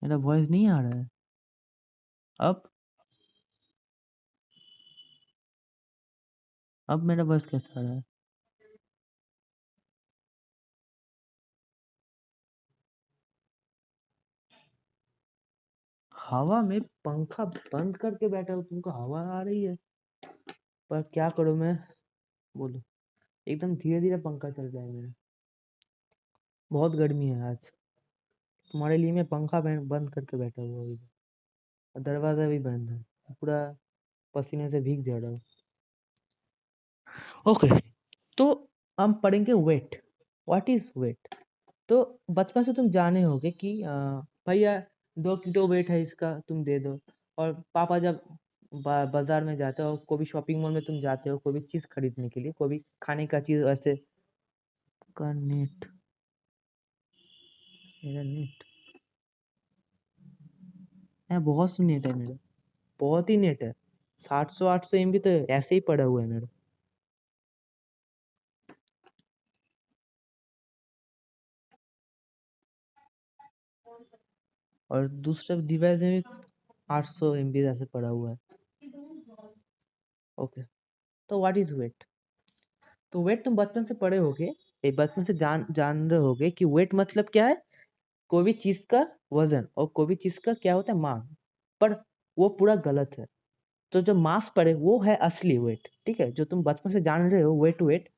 मेरा वॉइस नहीं आ रहा है अब? अब मेरा बस कैसा आ रहा है? हवा में पंखा बंद करके बैठा हूँ, तुमको हवा आ रही है, पर क्या करूँ मैं, बोलो। एकदम धीरे धीरे पंखा चल रहा है मेरा, बहुत गर्मी है आज। तुम्हारे लिए मैं पंखा बंद करके बैठा हुआ हूँ इधर, और दरवाजा भी बंद है, पूरा पसीने से भीग जा रहा हूँ। ओके, तो हम पढ़ेंगे वेट। What is wait? तो बचपन से तुम जाने होगे कि भैया 2 किलो वेट है इसका, तुम दे दो। और पापा जब बाजार में जाते हो, कोई भी शॉपिंग मॉल में तुम जाते हो, कोई भी चीज खरीदने के लिए, कोई भी खाने का चीज, ऐसे का नेट, मेरा नेट है, बहुत सी नेट है मेरा, बहुत ही नेट है, 700-800 MB तो ऐसे ही पड़ा हुआ है मेरा। और दूसरे डिवाइस में भी 800 MB ऐसे पड़ा हुआ है। ओके, तो व्हाट इज वेट? तो वेट तुम बचपन से पढ़े होगे, बचपन से जान जान रहे होगे कि वेट मतलब क्या है, कोई भी चीज का वजन, और कोई भी चीज का क्या होता है, मास। पर वो पूरा गलत है। तो जो मास पड़े वो है असली वेट, ठीक है? जो तुम बचपन से जान रहे हो वेट, वेट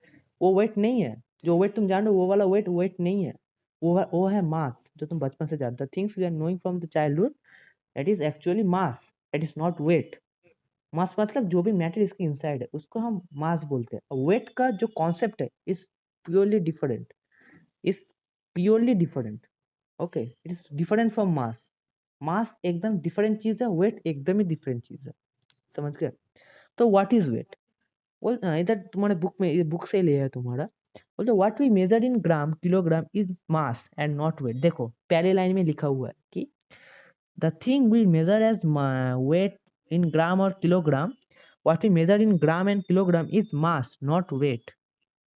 वो वेट नहीं है। जो वेट तुम जान रहे हो वो वाला वेट वेट नहीं है। वो है मास, जो तुम बचपन से जानते हो। Things we are knowing from the childhood, that is actually mass, it is not weight. Mass मतलब जो भी मैटर इसके इनसाइड है उसको हम मास बोलते हैं। वेट का जो कॉन्सेप्ट है is purely different, is purely different. Okay, it is different from mass. Mass एकदम डिफरेंट चीज है, वेट एकदम ही डिफरेंट चीज है। समझ गए? तो व्हाट इज वेट? बोल इधर तुम्हारे बुक में, ये बुक से लिया है तुम्हारा। बोलते what we measure in gram kilogram is mass and not weight. देखो पहले लाइन में लिखा हुआ है कि the thing we measure as weight in gram और kilogram, what we measure in gram and kilogram is mass not weight.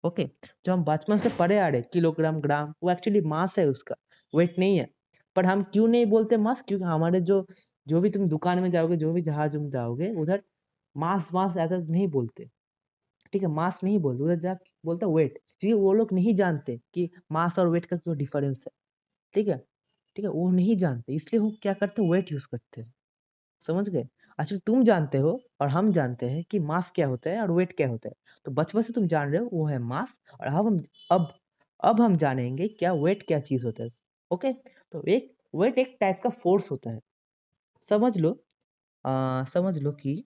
Okay, जो हम बचपन से पढ़े आ रहे किलोग्राम ग्राम, वो एक्चुअली मास है उसका, वेट नहीं है। पर हम क्यों नहीं बोलते मास? क्योंकि हमारे जो जो भी तुम दुकान में जाओगे, जो भी जहाज में जाओगे, उधर मास मास ऐसा नहीं बोलते, ठीक है? मास नहीं बोलते उधर, जा बोलते वेट, क्योंकि वो लोग नहीं जानते कि मास और वेट का क्यों डिफरेंस है। ठीक है, ठीक है, वो नहीं जानते, इसलिए वो क्या करते हैं, वेट यूज करते हैं। समझ गए? अच्छा, तुम जानते हो और हम जानते हैं कि मास क्या होता है और वेट क्या होता है। तो बचपन से तुम जान रहे हो वो है मास, और अब अब हम जानेंगे क्या वेट क्या चीज होता है। ओके, तो एक वेट एक टाइप का फोर्स होता है। समझ लो, समझ लो कि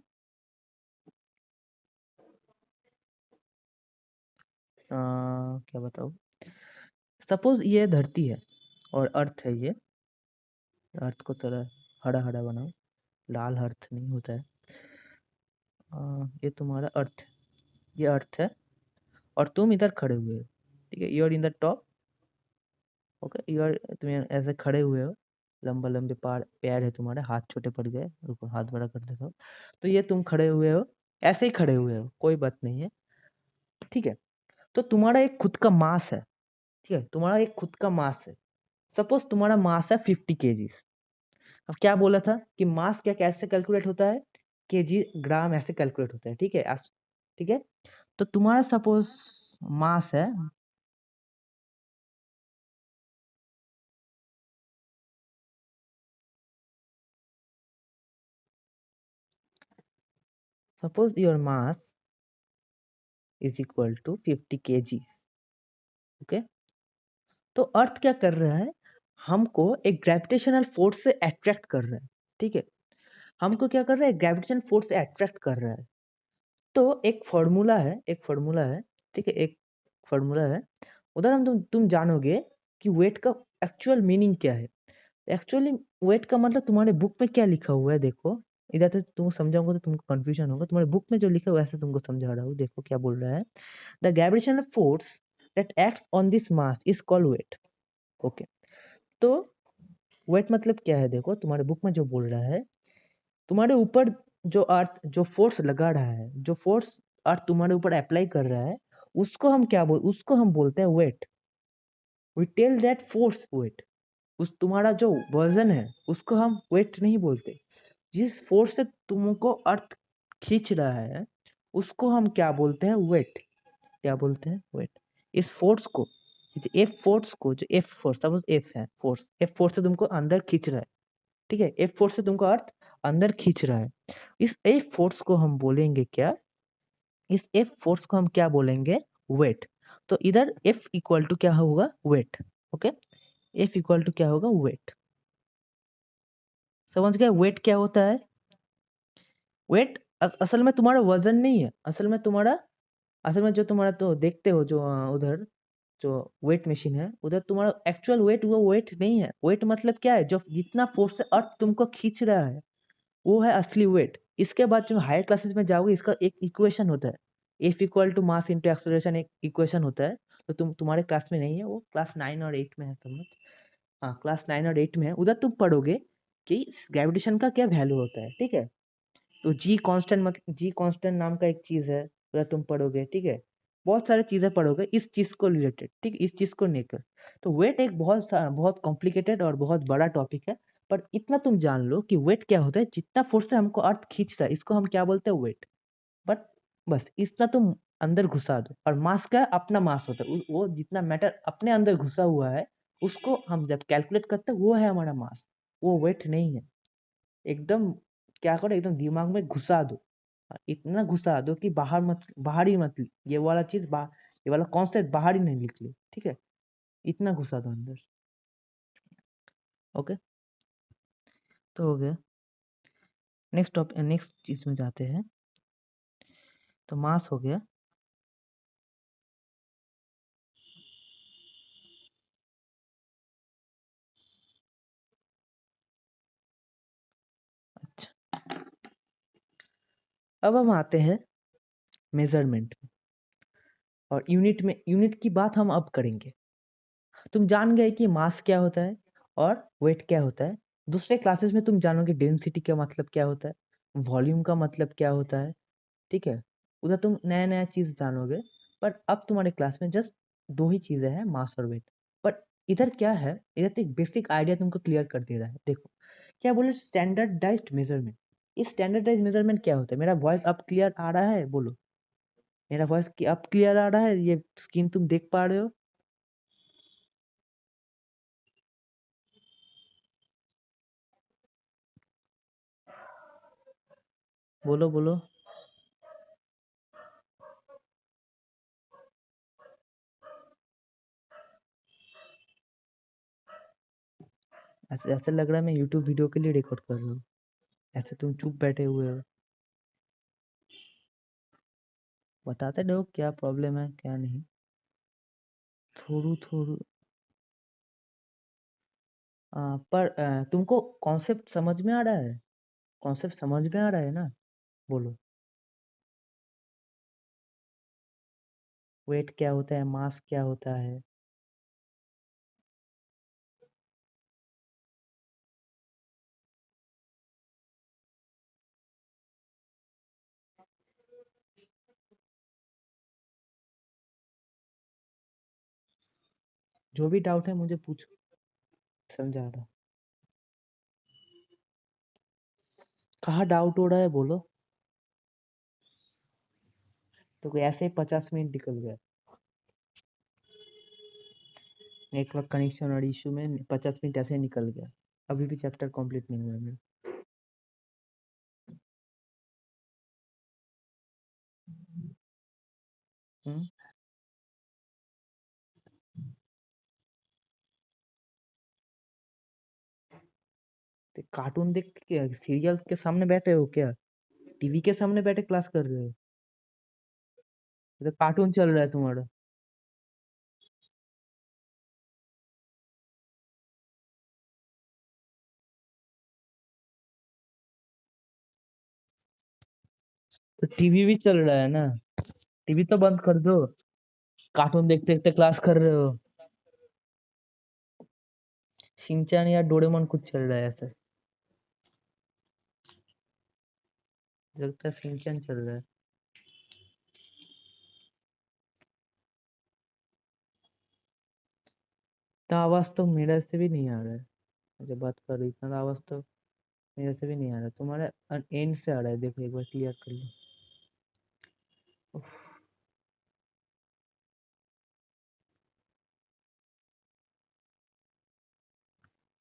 क्या बताओ, सपोज ये धरती है और अर्थ है ये। अर्थ को थोड़ा हरा हरा बनाओ, लाल अर्थ नहीं होता है। ये तुम्हारा अर्थ है, ये अर्थ है, और तुम इधर खड़े हुए हो, ठीक है? You are in the top. Okay, you are, तुम ऐसे खड़े हुए हो, लंबा लंबे पैर है तुम्हारे, हाथ छोटे पड़ गए, रुको हाथ बड़ा कर देता हूँ। तो ये तुम खड़े हुए हो, ऐसे ही खड़े हुए हो, कोई बात नहीं है, ठीक है? तो तुम्हारा एक खुद का मास है, ठीक है? तुम्हारा एक खुद का मास है। सपोज तुम्हारा मास है 50 kg। अब क्या बोला था कि मास क्या कैसे कैलकुलेट होता है, केजी ग्राम ऐसे कैलकुलेट होता है, ठीक है? ठीक है, तो तुम्हारा सपोज मास है, suppose your mass is equal to 50 kg। Okay, तो अर्थ क्या कर रहा है, हमको एक ग्रेविटेशनल फोर्स से अट्रैक्ट कर रहा है, ठीक है? हमको क्या कर रहा है, ग्रेविटेशनल फोर्स से अट्रैक्ट कर रहा है। तो एक फॉर्मूला है, एक फॉर्मूला है, ठीक है? एक फॉर्मूला है, उधर हम तुम जानोगे कि वेट का एक्चुअल मीनिंग क्या है। एक्चुअली वेट का मतलब तुम्हारे बुक में क्या लिखा हुआ है, देखो। इधर तो तुम समझाऊंगा तो तुमको कंफ्यूजन होगा, तुम्हारे बुक में जो लिखा हुआ है वैसे तुमको समझा रहा हूँ। देखो क्या बोल रहा है, the gravitational force that acts on this mass is called weight. Okay, तो वेट मतलब क्या है, देखो तुम्हारे बुक में जो बोल रहा है, तुम्हारे ऊपर जो अर्थ जो फोर्स लगा रहा है, जो फोर्स अर्थ तुम्हारे ऊपर अप्लाई कर रहा है, उसको हम बोलते हैं weight. We tell that force weight. उस तुम्हारा जो वजन है उसको हम वेट नहीं बोलते। जिस फोर्स से तुमको अर्थ खींच रहा है उसको हम क्या बोलते हैं? वेट। क्या बोलते हैं? वेट। इस फोर्स को, एफ फोर्स को, जो एफ फोर्स, सपोज एफ है फोर्स, एफ फोर्स से तुमको अंदर खींच रहा है, ठीक है, एफ फोर्स से तुमको अर्थ अंदर खींच रहा है, इस एफ फोर्स को हम बोलेंगे क्या? इस एफ फोर्स को हम क्या बोलेंगे? वेट। तो इधर एफ इक्वल टू क्या होगा? Weight. Okay, F equal to क्या होगा? वेट। समझ गए वेट क्या होता है? वेट असल में तुम्हारा वजन नहीं है, असल में जो तुम्हारा, तो देखते हो जो उधर जो वेट मशीन है, उधर तुम्हारा एक्चुअल वेट वो वेट नहीं है। वेट मतलब क्या है? जो जितना फोर्स से अर्थ तुमको खींच रहा है वो है असली वेट। इसके बाद जो हायर क्लासेस में जाओगे, इसका एक इक्वेशन होता है, F equal to mass into acceleration, एक इक्वेशन होता है। तो तुम्हारे क्लास में नहीं है, वो क्लास 9 और 8 में है समझ। हाँ, क्लास 9 और 8 में है, उधर तुम पढ़ोगे कि ग्रेविटेशन का क्या वैल्यू होता है, ठीक है। तो जी कांस्टेंट, मतलब जी कांस्टेंट नाम का एक चीज है, उधर तुम पढ़ोगे, ठीक है। बहुत सारे चीजें पढ़ोगे इस चीज को रिलेटेड, ठीक, इस चीज को लेकर। तो वेट एक बहुत कॉम्प्लिकेटेड और बहुत बड़ा टॉपिक है, पर इतना तुम जान लो कि वेट क्या होता है। जितना फोर्स से हमको अर्थ खींचता है, इसको हम क्या बोलते हैं? वेट। बट बस इतना तुम अंदर घुसा दो। और मास का अपना मास होता है, वो जितना मैटर अपने अंदर घुसा हुआ है, उसको हम जब कैलकुलेट करते हैं, वो है हमारा मास, वो वेट नहीं है। एकदम क्या करो, एकदम दिमाग में घुसा दो, इतना घुसा दो कि बाहर ही मत, ये वाला चीज ये वाला कॉन्सेप्ट बाहर ही नहीं निकले, ठीक है। इतना घुसा दो अंदर। ओके, तो हो गया। नेक्स्ट चीज में जाते हैं। तो मास हो गया। अच्छा, अब हम आते हैं मेजरमेंट में, और यूनिट की बात हम अब करेंगे। तुम जान गए कि मास क्या होता है और वेट क्या होता है। दूसरे क्लासेस में तुम जानोगे डेंसिटी का मतलब क्या होता है, वॉल्यूम का मतलब क्या होता है, ठीक है। उधर तुम नया नया चीज जानोगे। पर अब तुम्हारे क्लास में जस्ट दो ही चीजें हैं, मास और वेट। बट इधर क्या है, इधर तो एक बेसिक आइडिया तुमको क्लियर कर दे रहा है। देखो क्या बोले, स्टैंडर्डाइज्ड मेजरमेंट। इस स्टैंडर्डाइज्ड मेजरमेंट क्या होता है? मेरा वॉइस अब क्लियर आ रहा है? बोलो, मेरा वॉइस अब क्लियर आ रहा है? ये स्क्रीन तुम देख पा रहे हो? बोलो बोलो। ऐसे ऐसे लग रहा है मैं यूट्यूब वीडियो के लिए रिकॉर्ड कर रहा हूँ। ऐसे तुम चुप बैठे हुए हो। बताते रहो क्या प्रॉब्लम है क्या नहीं। थोड़ू थोड़ू। पर तुमको कॉन्सेप्ट समझ में आ रहा है? कॉन्सेप्ट समझ में आ रहा है ना? बोलो। वेट क्या होता है, मास क्या होता है? जो भी डाउट है मुझे पूछो, समझा रहा। कहाँ डाउट हो रहा है बोलो। तो कोई ऐसे ही 50 मिनट निकल गया, नेटवर्क कनेक्शन और इशू में 50 मिनट ऐसे ही निकल गया। अभी भी चैप्टर कंप्लीट नहीं हुआ मेरा। हम्म। तो कार्टून देख के, सीरियल के सामने बैठे हो क्या? टीवी के सामने बैठे क्लास कर रहे हो? ये तो कार्टून चल रहा है तुम्हारा। तो टीवी भी चल रहा है ना, टीवी तो बंद कर दो। कार्टून देखते देखते क्लास कर रहे हो। शिनचैन या डोरेमोन कुछ चल रहा है ऐसे, लगता है शिनचैन चल रहा है। इतना आवाज तो मेरे से भी नहीं आ रहा है। जब बात कर रही इतना आवाज तो मेरे से भी नहीं आ रहा, तुम्हारा एंड से आ रहा है। देखो एक बार क्लियर कर लो।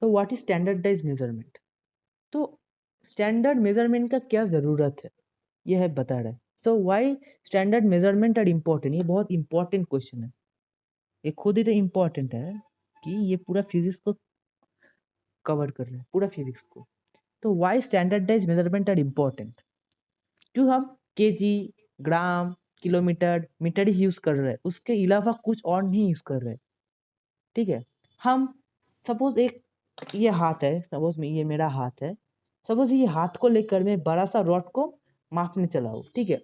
तो व्हाट इज स्टैंडर्डाइज मेजरमेंट? तो स्टैंडर्ड मेजरमेंट का क्या जरूरत है, यह है बता रहा है। So why standard measurement are important, ये बहुत इंपॉर्टेंट क्वेश्चन है, ये खुद ही तो इम्पोर्टेंट है कि ये पूरा फिजिक्स को कवर कर रहा है, पूरा फिजिक्स को। तो why standardize measurement are important, क्यों हम केजी, ग्राम, किलोमीटर, मीटर ही यूज कर रहे हैं, उसके अलावा कुछ और नहीं यूज कर रहे, ठीक है। हम सपोज एक ये हाथ है, सपोज में ये मेरा हाथ है, सपोज ये हाथ को लेकर मैं बड़ा सा रॉड को मापने चला हूँ, ठीक है।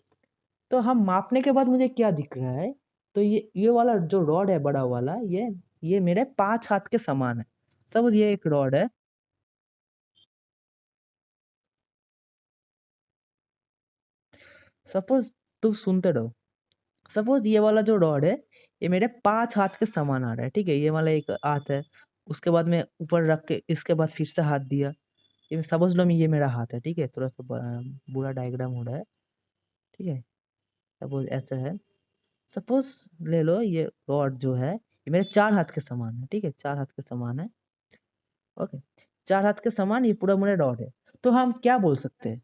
तो हम मापने के बाद मुझे क्या दिख रहा है, तो ये वाला जो रॉड है बड़ा वाला, ये मेरे 5 हाथ के समान है। सपोज ये एक रॉड है, सपोज तुम सुनते रहो, सपोज ये वाला जो रॉड है ये मेरे 5 हाथ के समान आ रहा है, ठीक है। ये वाला एक हाथ है, उसके बाद मैं ऊपर रख के इसके बाद फिर से हाथ दिया, ये समझ लो ये मेरा हाथ है, ठीक है। थोड़ा सा बुरा डायग्राम हो रहा है, ठीक है। सपोज ऐसा है, सपोज ले लो ये रॉड जो है ये मेरे 4 हाथ के समान है, ठीक है, 4 हाथ के समान है, ओके। 4 हाथ के समान ये पूरा मेरा रॉड है। तो हम क्या बोल सकते हैं,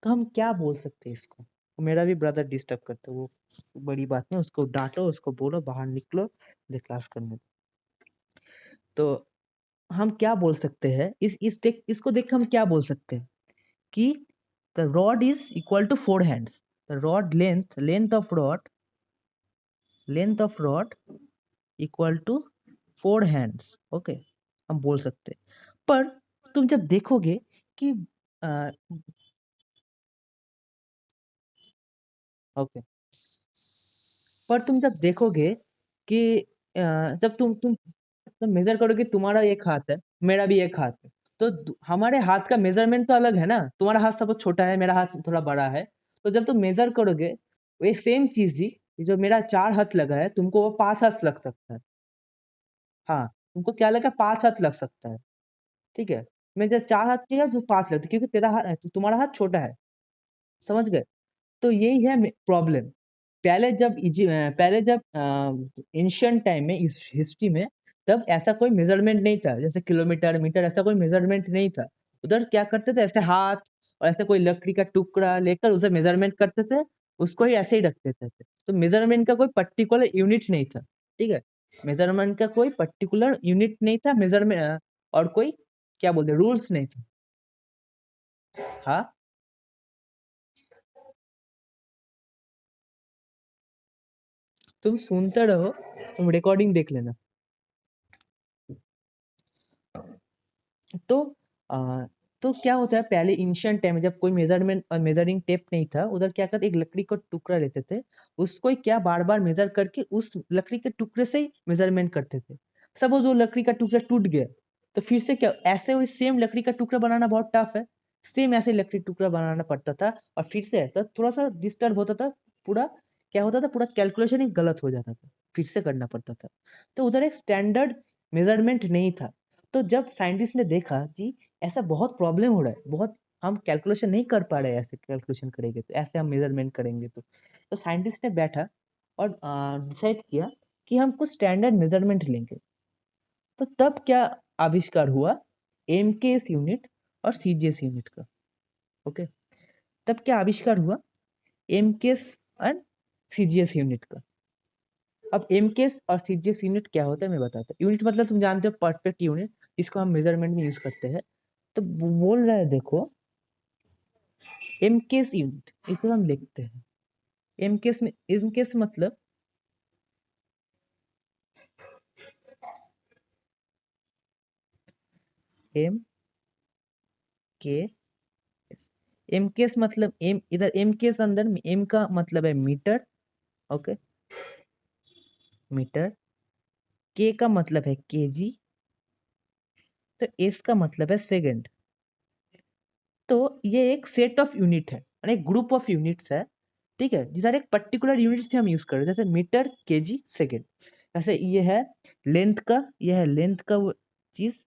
तो हम क्या बोल सकते हैं इसको, मेरा भी ब्रदर डिस्टर्ब करते हैं, वो बड़ी बात नहीं, उसको डांटो, उसको बोलो बाहर निकलो, मुझे क्लास करने दो। तो हम क्या बोल सकते हैं, इसको देख के हम क्या बोल सकते हैं कि the rod is equal to 4 hands, the rod length of rod equal to 4 hands, okay, हम बोल सकते हैं। पर तुम जब देखोगे कि ओके, पर तुम जब देखोगे कि जब तुम मेजर करोगे, तुम्हारा एक हाथ है, मेरा भी एक हाथ है, तो हमारे हाथ का मेजरमेंट तो अलग है ना, तुम्हारा हाथ सब छोटा है, मेरा हाथ थोड़ा बड़ा है, तो जब तुम मेजर करोगे वो सेम चीज ही, जो मेरा 4 हाथ लगा है तुमको वो 5 हाथ लग सकता है। हाँ, तुमको क्या लगा, 5 हाथ लग सकता है, ठीक है। मैं जब 4 हाथ किया तो 5 लगता है, क्योंकि तेरा हाथ, तुम्हारा हाथ छोटा है, समझ गए। तो यही है प्रॉब्लम। पहले जब एंशियंट टाइम में, इस हिस्ट्री में, तब ऐसा कोई मेजरमेंट नहीं था, जैसे किलोमीटर, मीटर, ऐसा कोई मेजरमेंट नहीं था। उधर क्या करते थे, ऐसे हाथ और ऐसे कोई लकड़ी का टुकड़ा लेकर उसे मेजरमेंट करते थे, उसको ही ऐसे ही रखते थे। तो मेजरमेंट का कोई पर्टिकुलर यूनिट नहीं था, ठीक है। मेजरमेंट का कोई पर्टिकुलर यूनिट नहीं था, मेजरमेंट और कोई क्या बोलते रूल्स नहीं था। हाँ, तुम सुनते रहो, तुम रिकॉर्डिंग देख लेना। तो आ, तो क्या होता है, पहले एंशिएंट टाइम में जब कोई मेजरमेंट और मेजरिंग टेप नहीं था, उधर क्या करते, एक लकड़ी का टुकड़ा लेते थे, उसको ही क्या बार बार मेजर करके उस लकड़ी के टुकड़े से ही मेजरमेंट करते थे। सपोज वो लकड़ी का टुकड़ा टूट गया, तो फिर से क्या, ऐसे वही सेम लकड़ी का टुकड़ा बनाना बहुत टफ है, सेम ऐसे लकड़ी टुकड़ा बनाना पड़ता था, और फिर से तो थोड़ा सा डिस्टर्ब होता था, पूरा क्या होता था, पूरा कैलकुलेशन ही गलत हो जाता था, फिर से करना पड़ता था। तो उधर एक स्टैंडर्ड मेजरमेंट नहीं था। तो जब साइंटिस्ट ने देखा कि ऐसा बहुत प्रॉब्लम हो रहा है, बहुत हम कैलकुलेशन नहीं कर पा रहे हैं, ऐसे कैलकुलेशन करेंगे तो, ऐसे हम मेजरमेंट करेंगे तो साइंटिस्ट ने बैठा और डिसाइड किया कि हम कुछ स्टैंडर्ड मेजरमेंट लेंगे। तो तब क्या आविष्कार हुआ, एमकेएस यूनिट और सीजीएस यूनिट का, ओके। तब क्या आविष्कार हुआ, एमकेएस और सीजीएस यूनिट का। अब एमकेएस और सीजीएस यूनिट क्या होता है मैं बताता हूँ। यूनिट मतलब तुम जानते हो, परफेक्ट यूनिट, इसको हम मेजरमेंट में यूज करते हैं। तो बोल रहा है देखो, एमकेएस यूनिट इसको हम लिखते हैं, एमकेएस मतलब एम के एस, एमकेएस मतलब एम, इधर एमकेएस अंदर एम का मतलब है मीटर, ओके, मीटर, के का मतलब है केजी, तो एस का मतलब है सेकंड। तो ये एक सेट ऑफ यूनिट है, यानी एक ग्रुप ऑफ यूनिट्स है, ठीक है, जिधर एक पर्टिकुलर यूनिट से हम यूज कर रहे हैं, जैसे मीटर, केजी, सेकंड। जैसे ये है लेंथ का, ये है लेंथ का वो चीज,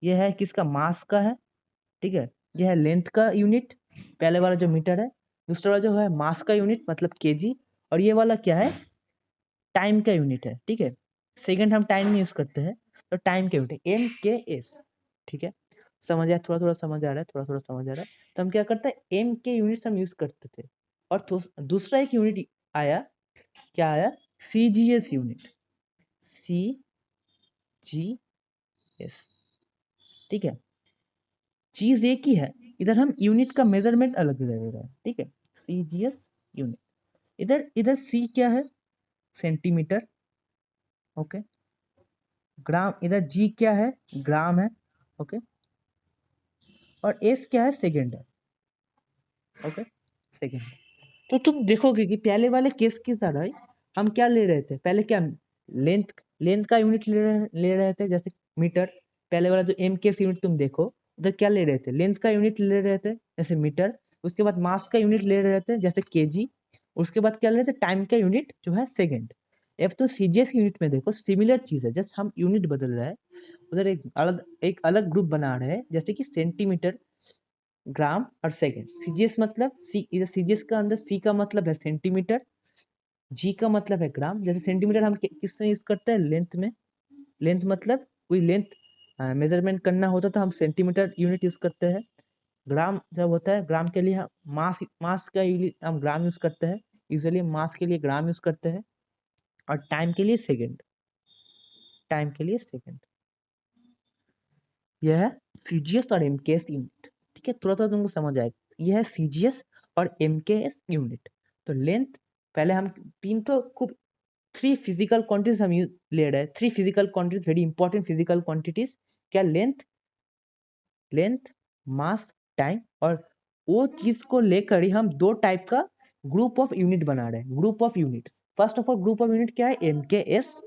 ये है किसका, मास का है, ठीक है। ये है लेंथ का यूनिट, पहले वाला जो मीटर है। दूसरा वाला जो है मास का यूनिट मतलब केजी, और ये वाला क्या है, टाइम का यूनिट है, ठीक है। सेकंड हम टाइम में यूज करते हैं, तो टाइम का यूनिट एम के एस, ठीक है। समझ आया, थोड़ा थोड़ा समझ आ रहा है, थोड़ा थोड़ा समझ आ रहा है। तो हम क्या करते हैं, एम के यूनिट्स हम यूज करते थे, और दूसरा एक यूनिट आया, क्या आया, सी जी एस यूनिट, सी जी एस, ठीक है। चीज एक ही है, इधर हम यूनिट का मेजरमेंट अलग ले रहे हैं, ठीक है। सी जी एस यूनिट, इधर इधर सी क्या है, सेंटीमीटर, ओके। ग्राम, इधर जी क्या है, ग्राम है, ओके। और एस क्या है, सेकेंड है, ओके, सेकेंड। तो तुम देखोगे कि पहले वाले केस की तरह ही हम क्या ले रहे थे, पहले क्या, लेंथ, लेंथ का यूनिट ले रहे थे, जैसे मीटर। पहले वाला जो एम केस यूनिट तुम देखो, उधर क्या ले रहे थे, लेंथ का यूनिट ले रहे थे जैसे मीटर। उसके बाद मास का यूनिट ले रहे थे जैसे केजी। उसके बाद क्या ले रहे थे, टाइम का यूनिट जो है सेकेंड। अब तो सीजीएस यूनिट में देखो सिमिलर चीज है, जस्ट हम यूनिट बदल रहे हैं। उधर एक अलग ग्रुप बना रहे हैं, जैसे कि सेंटीमीटर, ग्राम और सेकेंड। सीजीएस मतलब सी, इधर सीजीएस का अंदर सी का मतलब है सेंटीमीटर, जी का मतलब है ग्राम। जैसे सेंटीमीटर हम किस में यूज करते हैं, लेंथ में। लेंथ मतलब कोई लेंथ मेजरमेंट करना होता तो हम सेंटीमीटर यूनिट यूज करते हैं। ग्राम जब होता है, ग्राम के लिए हम मास, मास का यूनिट हम ग्राम यूज करते हैं, यूजुअली मास के लिए ग्राम यूज करते हैं। और टाइम के लिए सेकेंड, टाइम के लिए सेकेंड। यह है सीजीएस और एमकेएस यूनिट, ठीक है। थोड़ा थोड़ा तुमको समझ आएगा, यह है सीजीएस और एमकेएस यूनिट। तो लेंथ, पहले हम तीन तो खूब, थ्री फिजिकल क्वांटिटीज हम ले रहे हैं, three physical quantities, very important physical quantities. क्या, लेंथ, लेंथ, मास, टाइम। और वो चीज को लेकर ही हम दो टाइप का ग्रुप ऑफ यूनिट बना रहे हैं, group of units. First of all group of unit क्या है, एमकेएस,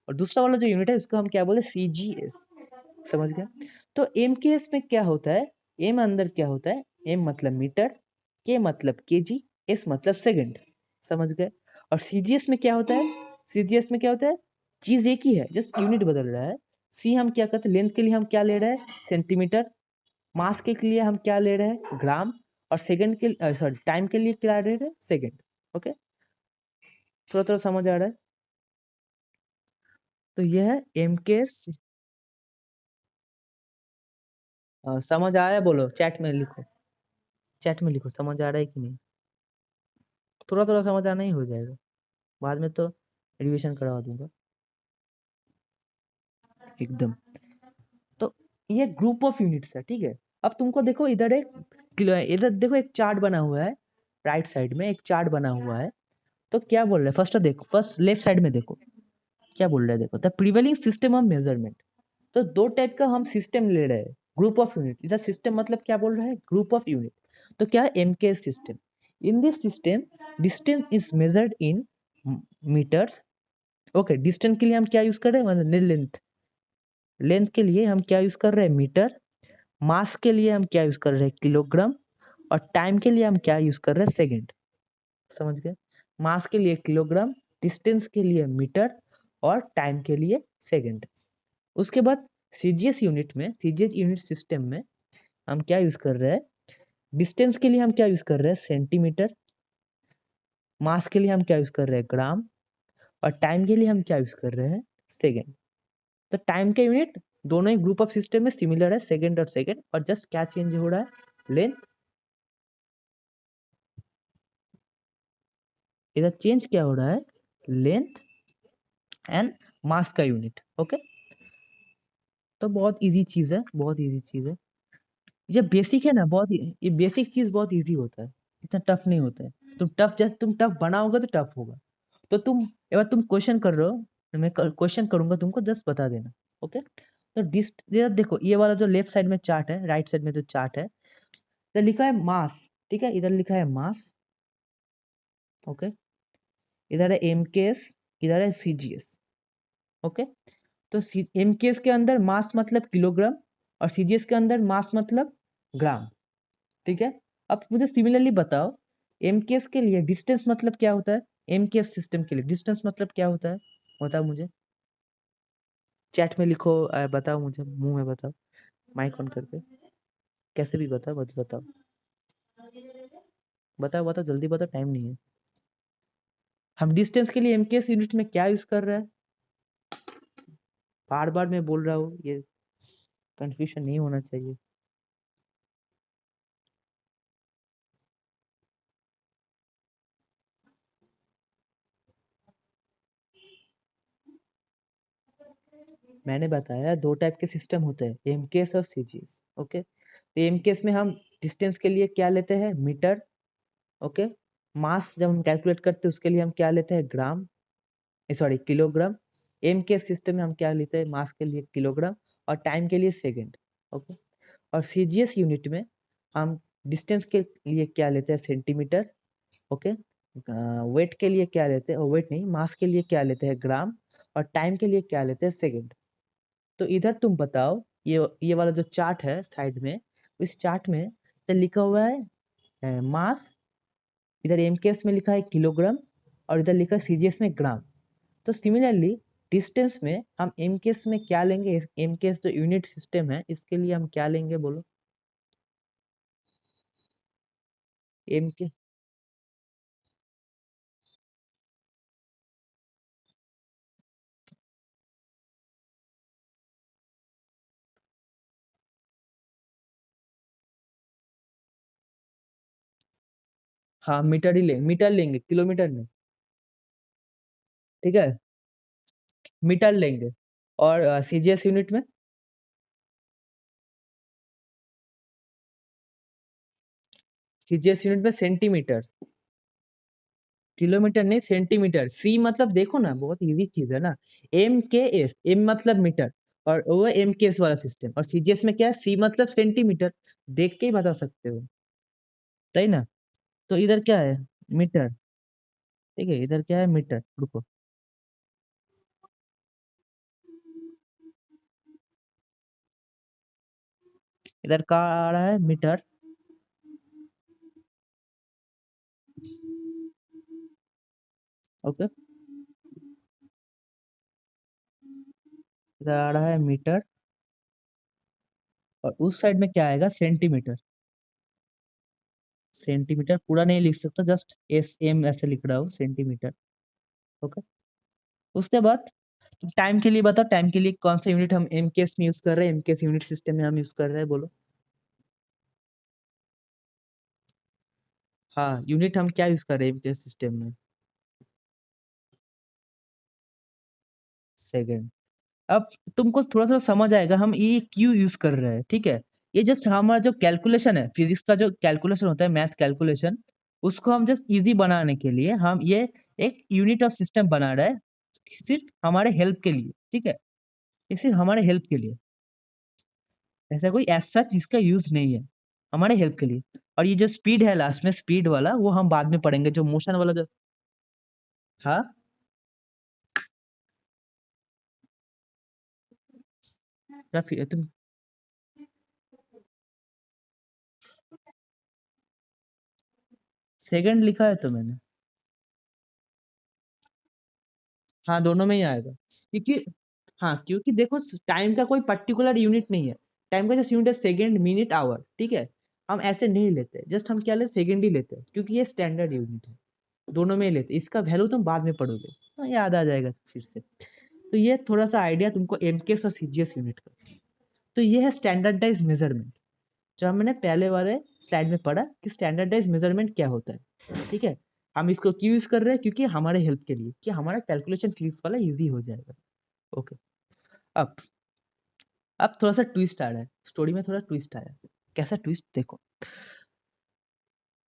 और दूसरा वाला जो यूनिट है उसको हम क्या बोले, सीजीएस। समझ गए। तो एम के एस में क्या होता है, एम अंदर क्या होता है, एम मतलब मीटर, के मतलब केजी, एस मतलब सेकंड। समझ गए। और सीजीएस में क्या होता है, सीजीएस में क्या होता है, चीज एक ही है, जस्ट यूनिट बदल रहा है। सी हम क्या करते हैं, लेंथ के लिए हम क्या ले रहे हैं, सेंटीमीटर। मास के लिए हम क्या ले रहे हैं, ग्राम। और सेकंड के, सॉरी, टाइम के लिए क्या ले रहे हैं, सेकंड। ओके, थोड़ा थोड़ा समझ आ रहा है। तो यह है एम के एस। समझ आया, बोलो, चैट में लिखो, चैट में लिखो समझ आ रहा है कि नहीं। थोड़ा थोड़ा समझ आना ही हो जाएगा, बाद में तो रिवीजन करवा दूंगा एकदम। तो ये ग्रुप ऑफ यूनिट्स है, ठीक है। अब तुमको देखो, इधर इधर देखो एक चार्ट बना हुआ है, राइट साइड में एक चार्ट बना हुआ है। तो क्या बोल रहे हैं, फर्स्ट देखो, फर्स्ट लेफ्ट साइड में देखो क्या बोल रहे हैं, देखो, the prevailing system of measurement. तो दो टाइप का हम सिस्टम ले रहे हैं, ग्रुप ऑफ यूनिट। इधर सिस्टम मतलब क्या बोल रहा है, ग्रुप ऑफ यूनिट। तो क्या है, MK system. In this system distance is measured in metres. Okay, distance के लिए हम क्या यूज कर रहे हैं, मतलब लेंथ, लेंथ के लिए हम क्या यूज कर रहे हैं, मीटर। मास के लिए हम क्या यूज कर रहे हैं, किलोग्राम। और टाइम के लिए हम क्या यूज कर रहे हैं, सेकेंड। समझ गए। मास के लिए किलोग्राम, डिस्टेंस के लिए मीटर, और टाइम के लिए सेकेंड। उसके बाद सीजीएस यूनिट में, सीजीएस यूनिट सिस्टम में हम क्या यूज कर रहे हैं, डिस्टेंस के लिए हम क्या यूज कर रहे हैं, सेंटीमीटर। मास के लिए हम क्या यूज कर रहे हैं, ग्राम। और टाइम के लिए हम क्या यूज कर रहे हैं, सेकेंड। तो टाइम के यूनिट दोनों ही ग्रुप ऑफ सिस्टम में सिमिलर है, सेकेंड और सेकेंड। और जस्ट क्या चेंज हो रहा है, लेंथ, इधर चेंज क्या हो रहा है, लेंथ एंड मास का यूनिट। ओके, तो बहुत इजी चीज है, बहुत इजी चीज है। ये बेसिक है ना, बहुत ये बेसिक चीज बहुत इजी होता है, इतना टफ नहीं होता है। तुम टफ, जैसे तुम टफ बनाओगे तो टफ होगा। तो तुम एक बार तुम क्वेश्चन कर रहे हो, मैं क्वेश्चन करूंगा तुमको, जस्ट बता देना। ओके, तो ये देखो, ये वाला जो लेफ्ट साइड में चार्ट है, राइट साइड में जो चार्ट है, इधर लिखा है मास, ठीक है, इधर लिखा है मास। ओके, इधर है एमकेएस, इधर है सीजीएस। ओके, तो एमकेएस के अंदर मास मतलब किलोग्राम, और सीजीएस के अंदर मास मतलब ग्राम, ठीक है। अब मुझे सिमिलरली बताओ, एमकेएस के लिए डिस्टेंस मतलब क्या होता है, एमकेएस सिस्टम के लिए डिस्टेंस मतलब क्या होता है, बताओ मुझे, चैट में लिखो, बताओ मुझे, मुंह में बताओ, माइक ऑन करके, कैसे भी बताओ, बस बताओ। बताओ बताओ जल्दी बताओ, टाइम नहीं है। हम डिस्टेंस के लिए एमकेएस यूनिट में क्या यूज कर रहे हैं? बार बार मैं बोल रहा हूँ, ये कंफ्यूजन नहीं होना चाहिए। मैंने बताया 2 टाइप के सिस्टम होते हैं, एमकेएस और सीजीएस। ओके, तो एमकेएस में हम डिस्टेंस के लिए क्या लेते हैं? मीटर। ओके, मास जब हम कैलकुलेट करते हैं उसके लिए हम क्या लेते हैं? ग्राम, सॉरी किलोग्राम। एमकेएस सिस्टम में हम क्या लेते हैं? मास के लिए किलोग्राम और टाइम के लिए सेकेंड। ओके, और सीजीएस यूनिट में हम डिस्टेंस के लिए क्या लेते हैं? सेंटीमीटर। ओके, वेट के लिए क्या लेते हैं? वेट नहीं, मास के लिए क्या लेते हैं? ग्राम। और टाइम के लिए क्या लेते हैं? सेकेंड। तो इधर तुम बताओ, ये वाला जो चार्ट है साइड में, इस चार्ट में तो लिखा हुआ है मास, इधर एमकेएस में लिखा है किलोग्राम और इधर लिखा है सीजीएस में ग्राम। तो सिमिलरली डिस्टेंस में हम एमकेएस में क्या लेंगे? एमकेएस जो यूनिट सिस्टम है इसके लिए हम क्या लेंगे बोलो? एमके हाँ, मीटर ही लेंगे, मीटर लेंगे, किलोमीटर नहीं। ठीक है, मीटर लेंगे। और सीजीएस यूनिट में? सीजीएस यूनिट में सेंटीमीटर। किलोमीटर नहीं, सेंटीमीटर। सी मतलब देखो ना, बहुत इजी चीज है ना। एम के एस, एम मतलब मीटर और वो एम के एस वाला सिस्टम, और सीजीएस में क्या है? सी मतलब सेंटीमीटर। देख के ही बता सकते हो, सही ना? तो इधर क्या है? मीटर। ठीक है, इधर क्या है? मीटर। रुको, इधर क्या आ रहा है? मीटर। ओके, इधर आ रहा है मीटर और उस साइड में क्या आएगा? सेंटीमीटर। सेंटीमीटर पूरा नहीं लिख सकता, जस्ट एस एम ऐसे लिख रहा हूँ, सेंटीमीटर। ओके, उसके बाद टाइम के लिए बताओ, टाइम के लिए कौन सा यूनिट हम एमकेएस में यूज कर रहे हैं? एमकेएस यूनिट सिस्टम में हम यूज कर रहे हैं, बोलो। हाँ, यूनिट हम क्या यूज कर रहे हैं एमकेएस सिस्टम में? सेकंड। अब तुमको थोड़ा सा समझ आएगा हम ये क्यों यूज कर रहे हैं। ठीक है, ये जस्ट हमारा जो कैलकुलेशन है, फिजिक्स का जो कैलकुलेशन होता है, मैथ कैलकुलेशन, उसको हम जस्ट इजी बनाने के लिए हम ये एक यूनिट ऑफ सिस्टम बना रहे हैं, सिर्फ हमारे हेल्प के लिए। ठीक है, ये सिर्फ हमारे हेल्प के लिए, ऐसा कोई ऐसा चीज का यूज नहीं है, हमारे हेल्प के लिए। और ये जो स्पीड है लास्ट में, स्पीड वाला, वो हम बाद में पढ़ेंगे, जो मोशन वाला जो। हाँ, या फिर तुम सेकंड लिखा है तो मैंने। हाँ, दोनों में ही आएगा, क्योंकि हाँ, क्योंकि देखो टाइम का कोई पर्टिकुलर यूनिट नहीं है। टाइम का जस्ट यूनिट है सेकंड, मिनट, आवर। ठीक है, हम ऐसे नहीं लेते, जस्ट हम क्या लेते? सेकंड ही लेते हैं, क्योंकि ये स्टैंडर्ड यूनिट है। दोनों में ही लेते, इसका वैल्यू तुम बाद में पढ़ोगे, हाँ, याद आ जाएगा फिर से। तो ये थोड़ा सा आइडिया तुमको एमकेएस और सीजीएस यूनिट का। तो ये है स्टैंडर्डाइज मेजरमेंट, जो हमने पहले वाले स्लाइड में पढ़ा कि स्टैंडर्डाइज मेजरमेंट क्या होता है। ठीक है, हम इसको क्यों यूज कर रहे हैं? क्योंकि हमारे हेल्प के लिए, कि हमारा कैलकुलेशन फिजिक्स वाला इजी हो जाएगा। ओके, अब अब थोड़ा सा ट्विस्ट आ रहा है स्टोरी में, थोड़ा ट्विस्ट आया है। कैसा ट्विस्ट? देखो,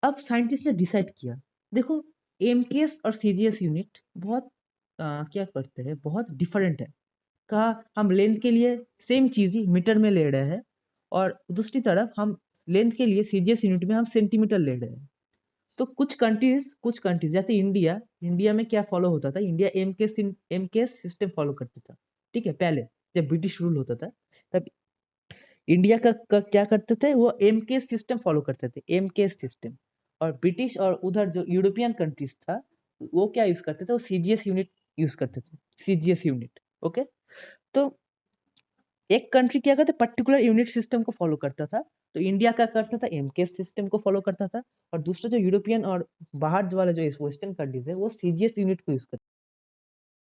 अब साइंटिस्ट ने डिसाइड किया, देखो एमकेएस और सीजीएस यूनिट बहुत क्या करते हैं, बहुत डिफरेंट है। कहा हम लेंथ के लिए सेम चीज ही मीटर में ले रहे हैं, और दूसरी तरफ हम लेंथ के लिए सीजीएस यूनिट में हम सेंटीमीटर ले रहे हैं। तो कुछ कंट्रीज जैसे इंडिया, इंडिया में क्या फॉलो होता था? इंडिया एमकेएस सिस्टम फॉलो करता था। ठीक है, पहले जब ब्रिटिश रूल होता था, तब इंडिया का क्या करते थे? वो एमकेएस सिस्टम फॉलो करते थे, एमकेएस सिस्टम। और ब्रिटिश और उधर जो यूरोपियन कंट्रीज था, वो क्या यूज करते थे? वो सीजीएस यूनिट यूज करते थे, सीजीएस यूनिट। ओके, तो एक कंट्री क्या करता पर्टिकुलर यूनिट सिस्टम को फॉलो करता था, तो इंडिया क्या करता था एमकेएस सिस्टम को फॉलो करता था, और दूसरा जो यूरोपियन और बाहर वाले जो वेस्टर्न कंट्रीज है वो सीजीएस यूनिट को यूज करते